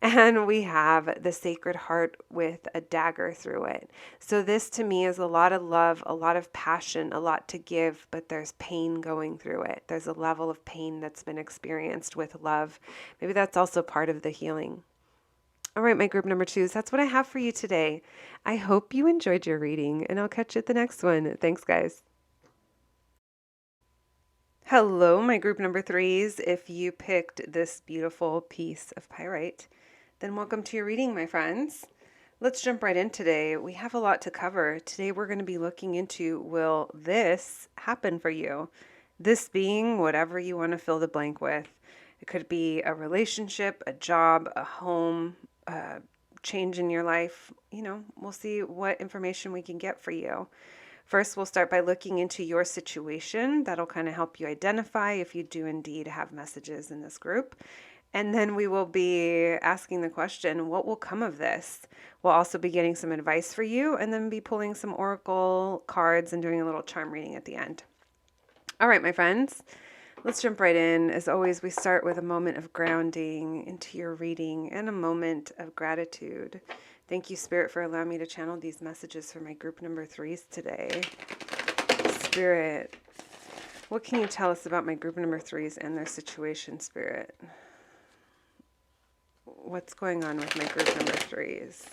And we have the Sacred Heart with a dagger through it. So this to me is a lot of love, a lot of passion, a lot to give, but there's pain going through it. There's a level of pain that's been experienced with love. Maybe that's also part of the healing. All right, my group number twos, that's what I have for you today. I hope you enjoyed your reading, and I'll catch you at the next one. Thanks, guys. Hello, my group number threes. If you picked this beautiful piece of pyrite, then welcome to your reading, my friends. Let's jump right in today. We have a lot to cover. Today we're going to be looking into, will this happen for you? This being whatever you want to fill the blank with. It could be a relationship, a job, a home, a change in your life. You know, we'll see what information we can get for you. First, we'll start by looking into your situation. That'll kind of help you identify if you do indeed have messages in this group. And then we will be asking the question, what will come of this? We'll also be getting some advice for you and then be pulling some oracle cards and doing a little charm reading at the end. All right, my friends, let's jump right in. As always, we start with a moment of grounding into your reading and a moment of gratitude. Thank you, Spirit, for allowing me to channel these messages for my group number threes today. Spirit, what can you tell us about my group number threes and their situation, Spirit? What's going on with my group number threes?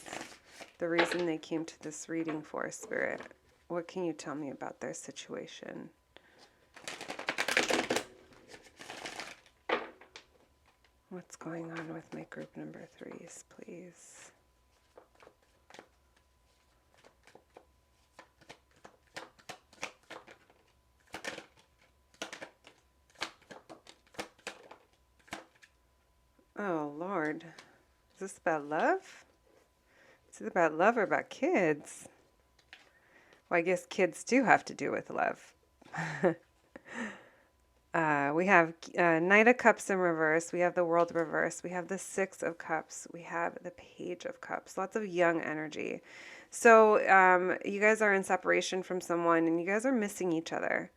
The reason they came to this reading for, Spirit. What can you tell me about their situation? What's going on with my group number threes, please? Oh, Lord. Is this about love? Is it about love or about kids? Well, I guess kids do have to do with love. We have Knight of Cups in reverse. We have the World reverse. We have the Six of Cups. We have the Page of Cups. Lots of young energy. So you guys are in separation from someone and you guys are missing each other.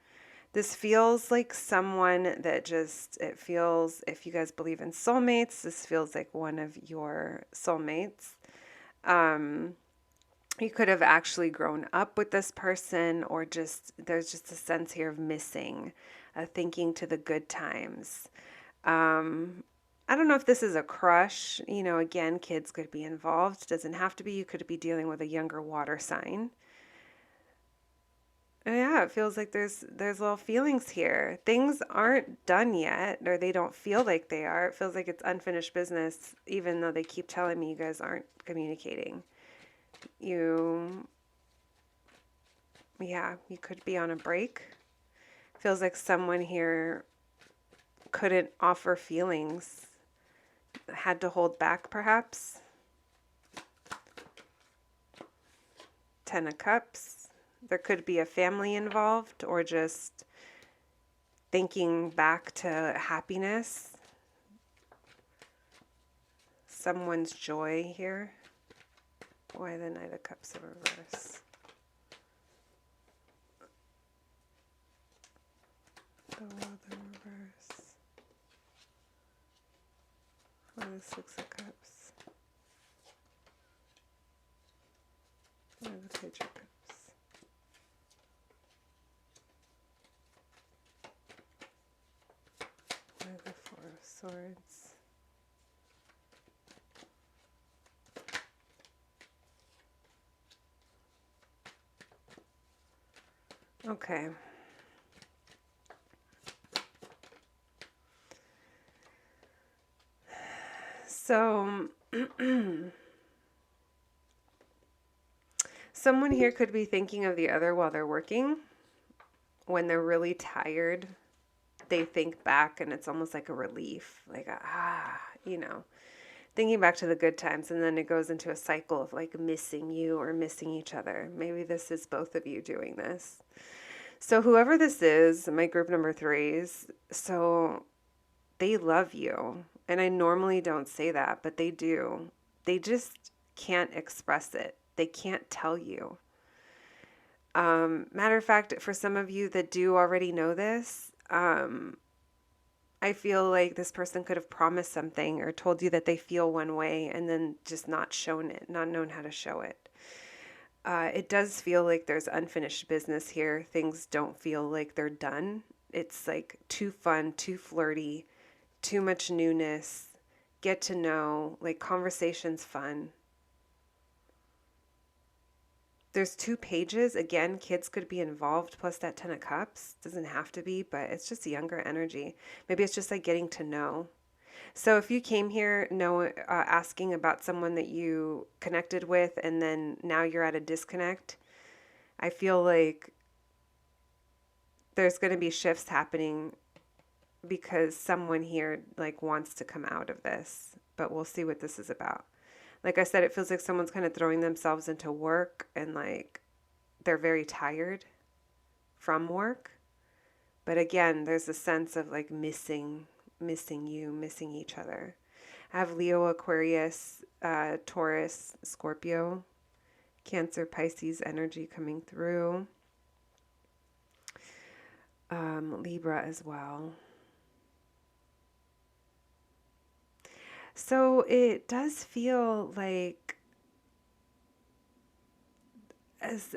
This feels like someone that it feels, if you guys believe in soulmates, this feels like one of your soulmates. You could have actually grown up with this person, or there's just a sense here of missing, thinking to the good times. I don't know if this is a crush. You know, again, kids could be involved. Doesn't have to be. You could be dealing with a younger water sign. Yeah, it feels like there's little feelings here. Things aren't done yet, or they don't feel like they are. It feels like it's unfinished business, even though they keep telling me you guys aren't communicating. You could be on a break. Feels like someone here couldn't offer feelings, had to hold back perhaps. 10 of Cups. There could be a family involved, or just thinking back to happiness. Someone's joy here. Why the Knight of Cups in reverse? The World in reverse. Why the Six of Cups? Why the Page of Cups? Why the Four of Swords? Okay. So, someone here could be thinking of the other while they're working. When they're really tired, they think back and it's almost like a relief. Like, you know, thinking back to the good times, and then it goes into a cycle of like missing you or missing each other. Maybe this is both of you doing this. So whoever this is, my group number 3s, so they love you. And I normally don't say that, but they do. They just can't express it. They can't tell you. Matter of fact, for some of you that do already know this, I feel like this person could have promised something or told you that they feel one way and then just not shown it, not known how to show it. It does feel like there's unfinished business here. Things don't feel like they're done. It's like too fun, too flirty, too much newness, get to know, like conversation's fun. There's 2 pages. Again, kids could be involved, plus that 10 of Cups. Doesn't have to be, but it's just younger energy. Maybe it's just like getting to know. So if you came here asking about someone that you connected with and then now you're at a disconnect, I feel like there's going to be shifts happening because someone here like wants to come out of this, but we'll see what this is about. Like I said, it feels like someone's kind of throwing themselves into work and like they're very tired from work. But again, there's a sense of like missing you, missing each other. I have Leo, Aquarius, Taurus, Scorpio, Cancer, Pisces energy coming through. Libra as well. So it does feel like as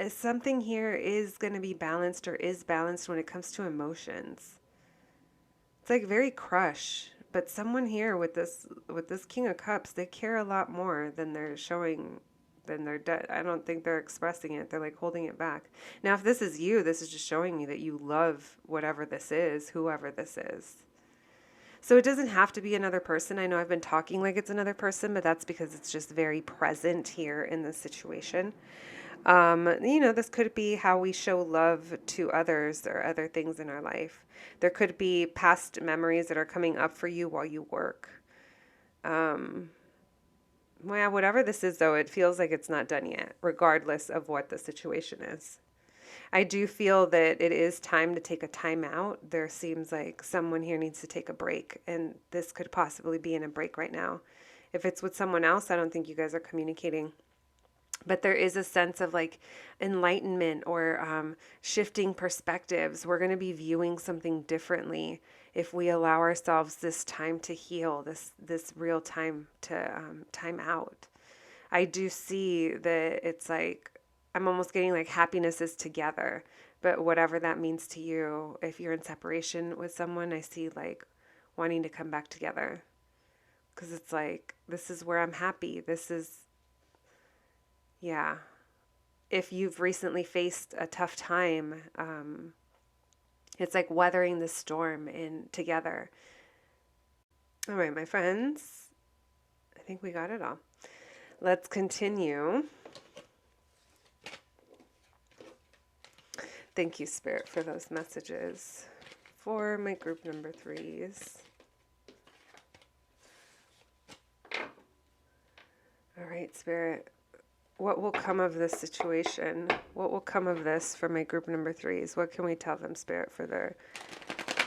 something here is going to be balanced or is balanced when it comes to emotions. It's like very crush, but someone here with this King of Cups, they care a lot more than they're showing, than they're I don't think they're expressing it. They're like holding it back. Now, if this is you, this is just showing me that you love whatever this is, whoever this is. So it doesn't have to be another person. I know I've been talking like it's another person, but that's because it's just very present here in this situation. This could be how we show love to others or other things in our life. There could be past memories that are coming up for you while you work. Well, whatever this is, though, it feels like it's not done yet, regardless of what the situation is. I do feel that it is time to take a time out. There seems like someone here needs to take a break, and this could possibly be in a break right now. If it's with someone else, I don't think you guys are communicating. But there is a sense of like enlightenment or shifting perspectives. We're going to be viewing something differently if we allow ourselves this time to heal, this real time to time out. I do see that it's like I'm almost getting like happiness is together, but whatever that means to you, if you're in separation with someone, I see like wanting to come back together because it's like, this is where I'm happy. This is, yeah. If you've recently faced a tough time, it's like weathering the storm in together. All right, my friends, I think we got it all. Let's continue. Thank you, Spirit, for those messages for my group number 3s. All right, Spirit. What will come of this situation? What will come of this for my group number 3s? What can we tell them, Spirit, for their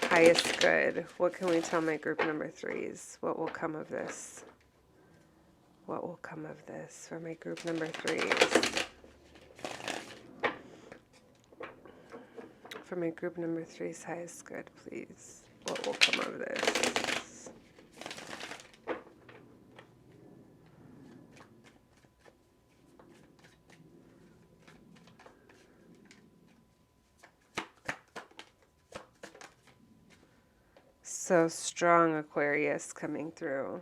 highest good? What can we tell my group number 3s? What will come of this? What will come of this for my group number 3s? For my group number 3's highest good, please. What will come of this? So strong, Aquarius coming through.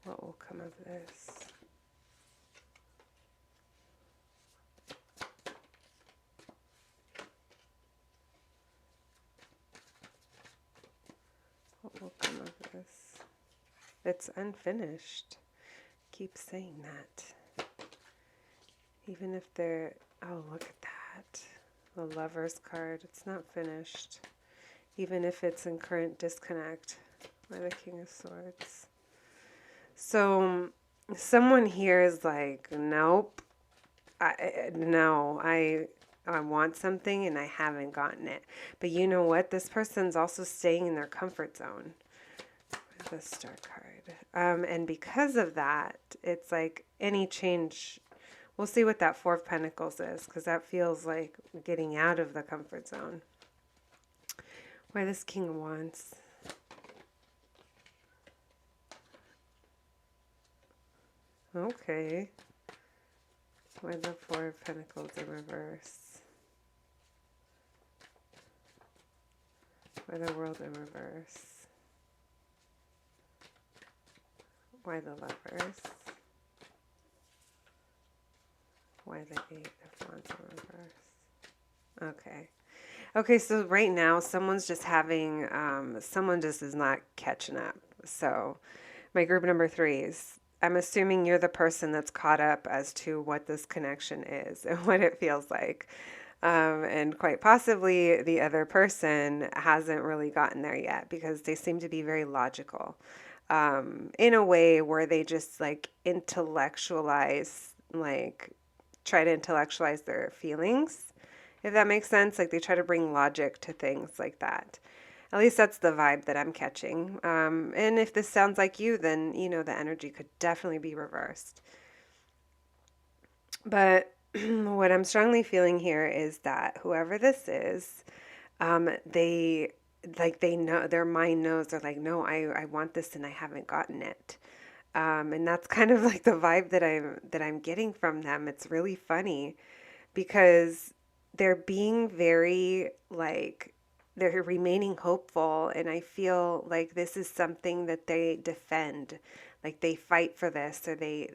What will come of this? What will come of this? It's unfinished. Keep saying that. Even if they're... Oh, look at that. The Lover's card. It's not finished. Even if it's in current disconnect. By the King of Swords. So someone here is like, nope. I want something and I haven't gotten it. But you know what? This person's also staying in their comfort zone. The Star card. And because of that, it's like any change... We'll see what that Four of Pentacles is, because that feels like getting out of the comfort zone. Why this King of Wands? Okay. Why the Four of Pentacles in reverse? Why the World in reverse? Why the Lovers? Why the Eight of Wands in reverse? Okay. Okay, so right now someone's just having, someone just is not catching up. So my group number 3s, I'm assuming you're the person that's caught up as to what this connection is and what it feels like. And quite possibly the other person hasn't really gotten there yet because they seem to be very logical in a way where they just like intellectualize, like try to intellectualize their feelings, if that makes sense. Like they try to bring logic to things like that. At least that's the vibe that I'm catching. And if this sounds like you, then, you know, the energy could definitely be reversed. But what I'm strongly feeling here is that whoever this is, they know, their mind knows, they're like, no, I want this and I haven't gotten it. And that's kind of like the vibe that I'm getting from them. It's really funny because they're being very like, they're remaining hopeful, and I feel like this is something that they defend, like they fight for this, or they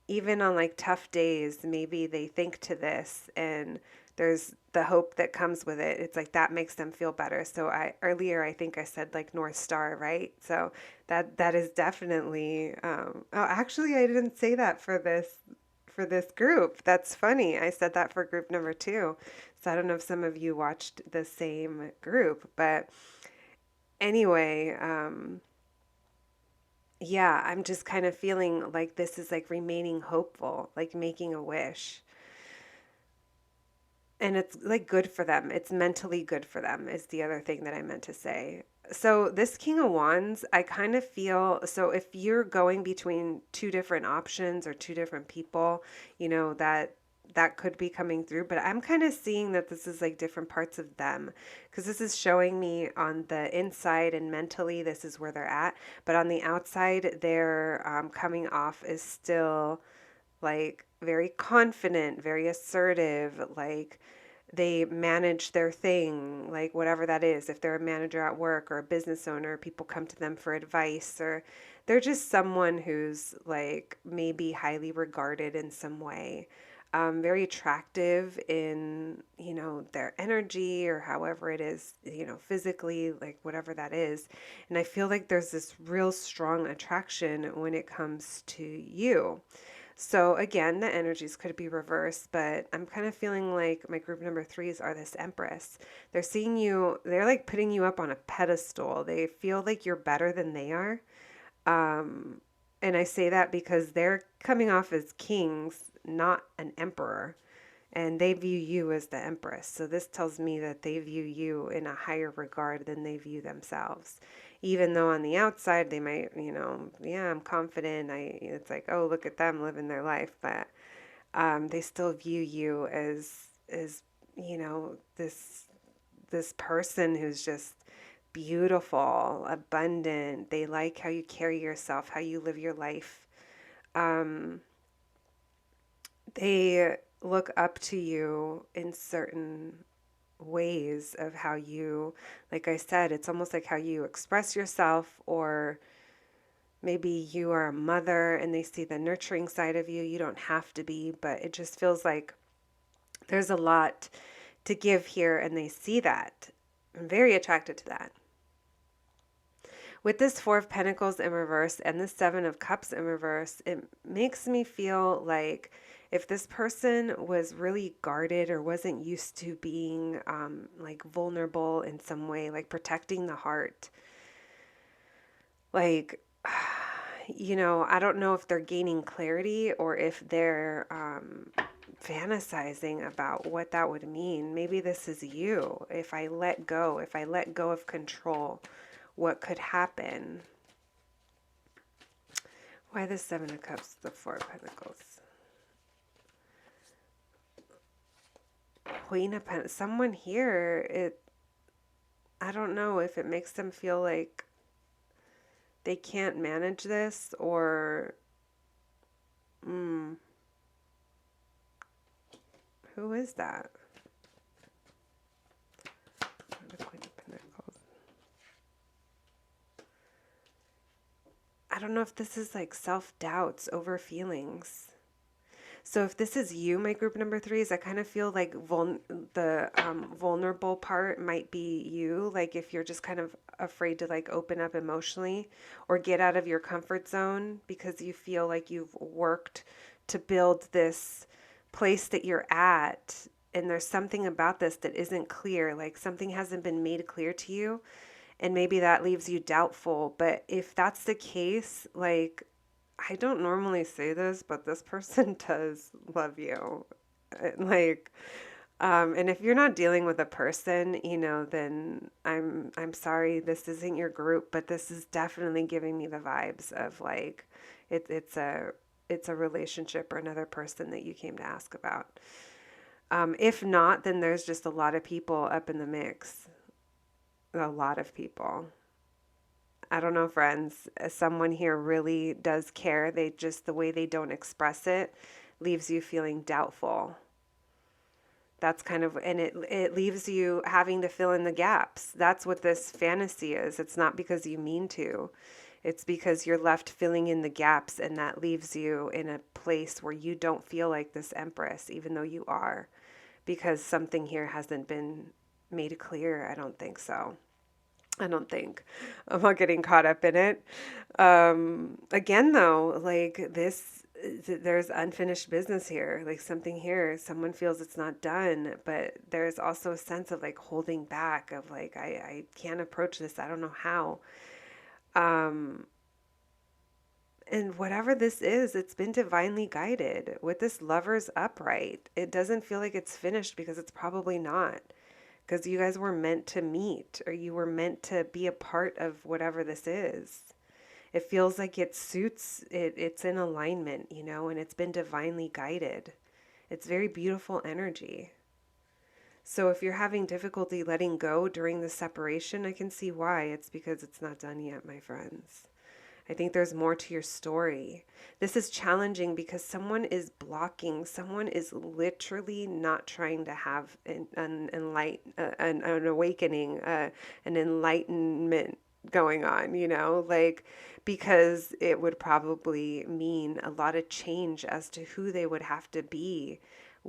even on like tough days, maybe they think to this, and there's the hope that comes with it. It's like that makes them feel better. So earlier I think I said like North Star, right? So that is definitely oh, actually I didn't say that for this group. That's funny. I said that for group number 2. So I don't know if some of you watched the same group, but anyway, yeah, I'm just kind of feeling like this is like remaining hopeful, like making a wish. And it's like good for them. It's mentally good for them is the other thing that I meant to say. So this King of Wands, I kind of feel, so if you're going between 2 different options or 2 different people, you know, that could be coming through, but I'm kind of seeing that this is like different parts of them, because this is showing me on the inside and mentally this is where they're at, but on the outside they're coming off is still like very confident, very assertive, like they manage their thing, like whatever that is. If they're a manager at work or a business owner, people come to them for advice, or they're just someone who's like maybe highly regarded in some way. Very attractive in, you know, their energy or however it is, you know, physically, like whatever that is. And I feel like there's this real strong attraction when it comes to you. So again, the energies could be reversed, but I'm kind of feeling like my group number threes are this Empress. They're seeing you, they're like putting you up on a pedestal. They feel like you're better than they are. Um, and I say that because they're coming off as kings, not an emperor. And they view you as the Empress. So this tells me that they view you in a higher regard than they view themselves. Even though on the outside they might, yeah, I'm confident. It's like, oh, look at them living their life, but they still view you as this person who's just beautiful, abundant. They like how you carry yourself, how you live your life. Um, they look up to you in certain ways of how you, like I said, it's almost like how you express yourself, or maybe you are a mother and they see the nurturing side of you. You don't have to be, but it just feels like there's a lot to give here, and they see that. I'm very attracted to that. With this Four of Pentacles in reverse and the Seven of Cups in reverse, it makes me feel like if this person was really guarded or wasn't used to being like vulnerable in some way, like protecting the heart, like, I don't know if they're gaining clarity or if they're fantasizing about what that would mean. Maybe this is you. If I let go of control, what could happen? Why the Seven of Cups, the Four of Pentacles? Queen of Pentacles. Someone here, I don't know if it makes them feel like they can't manage this, or who is that? The Queen of Pentacles. I don't know if this is like self-doubts over feelings. So if this is you, my group number threes, I kind of feel like the vulnerable part might be you. Like if you're just kind of afraid to like open up emotionally or get out of your comfort zone because you feel like you've worked to build this place that you're at, and there's something about this that isn't clear, like something hasn't been made clear to you, and maybe that leaves you doubtful. But if that's the case, like, I don't normally say this, but this person does love you. Like, and if you're not dealing with a person, then I'm sorry, this isn't your group, but this is definitely giving me the vibes of like it's a relationship or another person that you came to ask about. If not, then there's just a lot of people up in the mix. A lot of people. I don't know, friends. Someone here really does care. The way they don't express it leaves you feeling doubtful. That's kind of, and it leaves you having to fill in the gaps. That's what this fantasy is. It's not because you mean to. It's because you're left filling in the gaps, and that leaves you in a place where you don't feel like this Empress, even though you are, because something here hasn't been made clear. I don't think so. I don't think. I'm not getting caught up in it. Again, though, like there's unfinished business here. Like something here, someone feels it's not done, but there's also a sense of like holding back, of like, I can't approach this. I don't know how. And whatever this is, it's been divinely guided. With this Lover's upright, it doesn't feel like it's finished, because it's probably not. Because you guys were meant to meet, or you were meant to be a part of whatever this is. It feels like it suits it. It's in alignment, and it's been divinely guided. It's very beautiful energy. So if you're having difficulty letting go during the separation, I can see why. It's because it's not done yet, my friends. I think there's more to your story. This is challenging because someone is blocking. Someone is literally not trying to have an awakening, an enlightenment going on, like, because it would probably mean a lot of change as to who they would have to be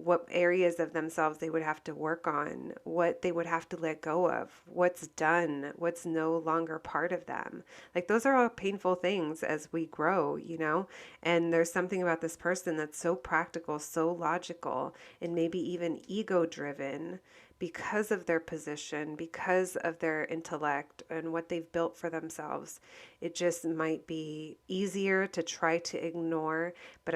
what areas of themselves they would have to work on, what they would have to let go of, what's done, what's no longer part of them. Like those are all painful things as we grow, you know? And there's something about this person that's so practical, so logical, and maybe even ego driven because of their position, because of their intellect and what they've built for themselves. It just might be easier to try to ignore, but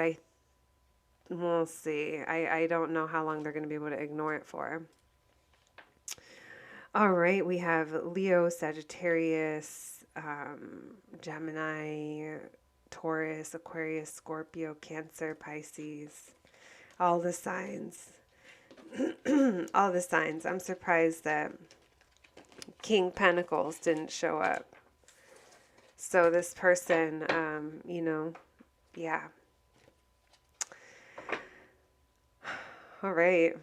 we'll see. I don't know how long they're going to be able to ignore it for. All right, we have Leo, Sagittarius, Gemini, Taurus, Aquarius, Scorpio, Cancer, Pisces. All the signs. All the signs. I'm surprised that King Pentacles didn't show up. So this person, you know, yeah. All right.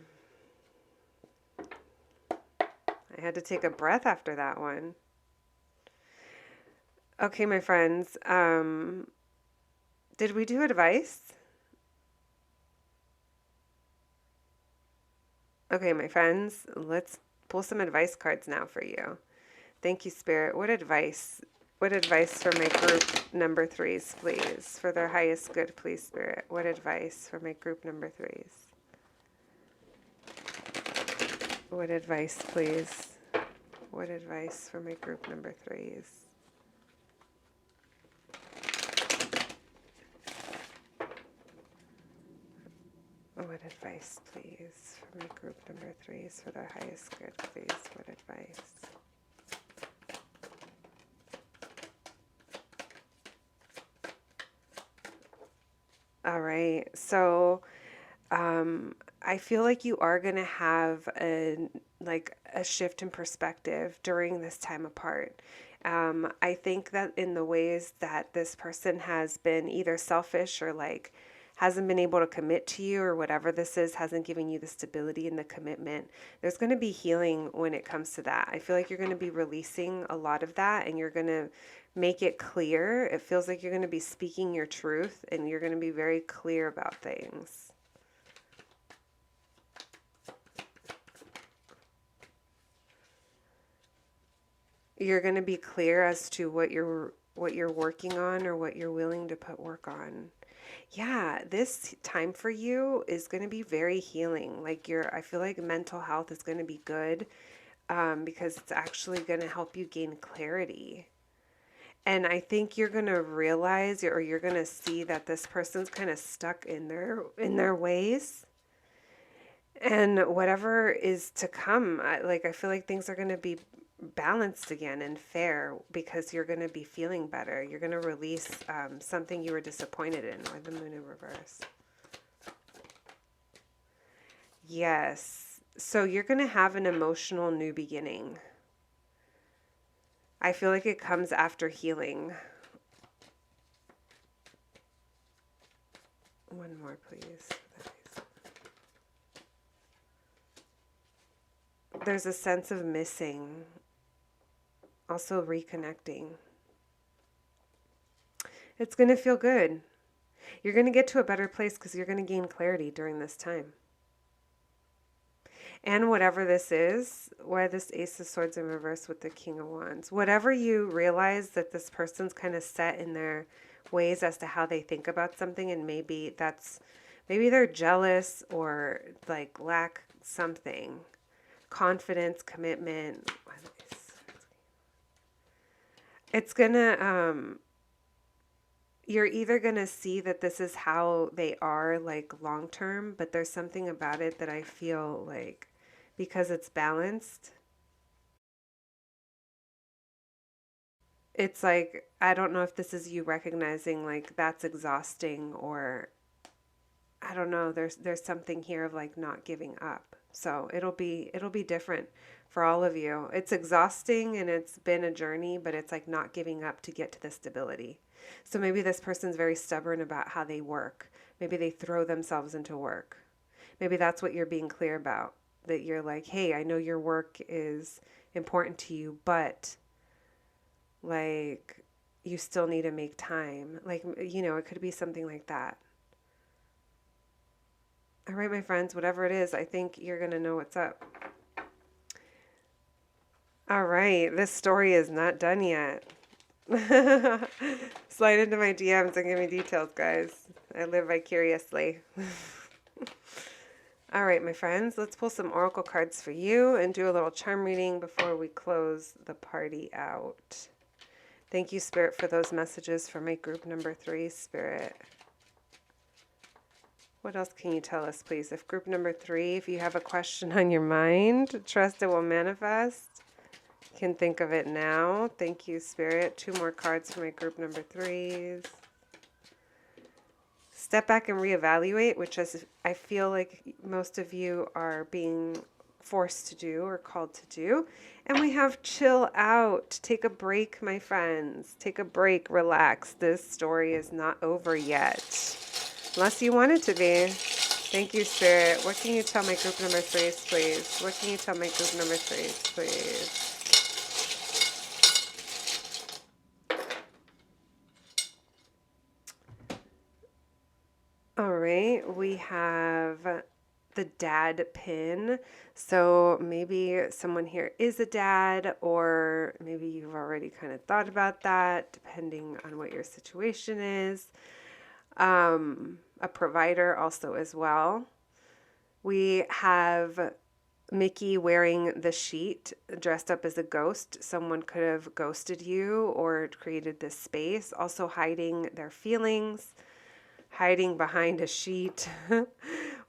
I had to take a breath after that one. Okay, my friends. Did we do advice? Okay, my friends, let's pull some advice cards now for you. Thank you, Spirit. What advice for my group number 3s, please? For their highest good, please, Spirit. What advice for my group number 3s? What advice, please? What advice for my group number 3s? What advice, please, for my group number 3s for their highest good, please? What advice? All right. So, I feel like you are going to have a shift in perspective during this time apart. I think that in the ways that this person has been either selfish or like hasn't been able to commit to you or whatever this is, hasn't given you the stability and the commitment, there's going to be healing when it comes to that. I feel like you're going to be releasing a lot of that and you're going to make it clear. It feels like you're going to be speaking your truth and you're going to be very clear about things. You're going to be clear as to what you're working on or what you're willing to put work on. Yeah, this time for you is going to be very healing. Like I feel like mental health is going to be good because it's actually going to help you gain clarity. And I think you're going to realize or you're going to see that this person's kind of stuck in their ways. And whatever is to come, I feel like things are going to be balanced again and fair because you're going to be feeling better. You're going to release something you were disappointed in, or the moon in reverse. Yes. So you're going to have an emotional new beginning. I feel like it comes after healing. One more, please. There's a sense of missing. Also reconnecting. It's going to feel good. You're going to get to a better place because you're going to gain clarity during this time. And whatever this is, why this Ace of Swords in reverse with the King of Wands, whatever you realize that this person's kind of set in their ways as to how they think about something, and maybe they're jealous or like lack something, confidence, commitment. It's gonna, you're either gonna see that this is how they are like long term, but there's something about it that I feel like because it's balanced, it's like, I don't know if this is you recognizing like that's exhausting, or I don't know, there's something here of like not giving up. So it'll be different for all of you. It's exhausting and it's been a journey, but it's like not giving up to get to the stability. So maybe this person's very stubborn about how they work. Maybe they throw themselves into work. Maybe that's what you're being clear about. That you're like, hey, I know your work is important to you, but like you still need to make time. Like, you know, it could be something like that. All right, my friends, whatever it is, I think you're going to know what's up. All right, this story is not done yet. Slide into my DMs and give me details, guys. I live vicariously. All right, my friends, let's pull some oracle cards for you and do a little charm reading before we close the party out. Thank you, Spirit, for those messages for my group number 3, Spirit. What else can you tell us, please? If group number 3, if you have a question on your mind, trust it will manifest. You can think of it now. Thank you, Spirit. 2 more cards for my group number 3s. Step back and reevaluate, which is, I feel like most of you are being forced to do or called to do. And we have chill out. Take a break, my friends. Take a break. Relax. This story is not over yet. Unless you want it to be. Thank you, Spirit. What can you tell my group number 3s, please? What can you tell my group number 3s, please? All right, we have the dad pin. So maybe someone here is a dad, or maybe you've already kind of thought about that, depending on what your situation is. A provider also as well. We have Mickey wearing the sheet, dressed up as a ghost. Someone could have ghosted you or created this space, also hiding their feelings, hiding behind a sheet.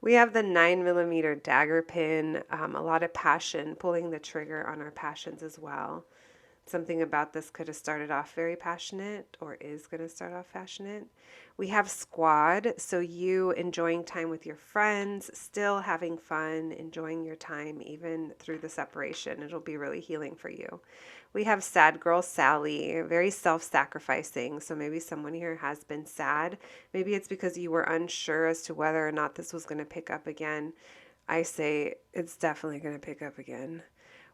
We have the 9mm dagger pin, a lot of passion, pulling the trigger on our passions as well. Something about this could have started off very passionate or is going to start off passionate. We have squad, so you enjoying time with your friends, still having fun, enjoying your time even through the separation. It'll be really healing for you. We have sad girl Sally, very self-sacrificing. So maybe someone here has been sad. Maybe it's because you were unsure as to whether or not this was going to pick up again. I say it's definitely going to pick up again.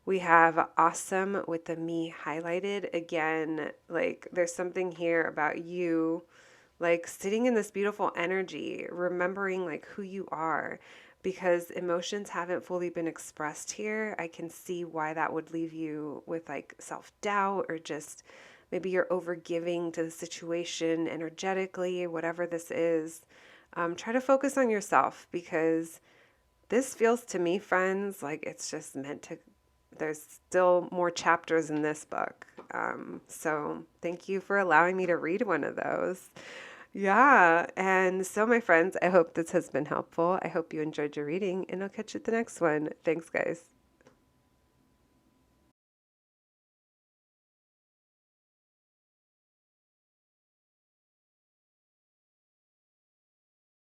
We have awesome with the me highlighted. Again, like there's something here about you, like sitting in this beautiful energy, remembering like who you are, because emotions haven't fully been expressed here. I can see why that would leave you with like self-doubt, or just maybe you're overgiving to the situation energetically, whatever this is. Try to focus on yourself, because this feels to me, friends, like it's just meant to, there's still more chapters in this book. So thank you for allowing me to read one of those. Yeah. And so, my friends, I hope this has been helpful. I hope you enjoyed your reading, and I'll catch you at the next one. Thanks, guys.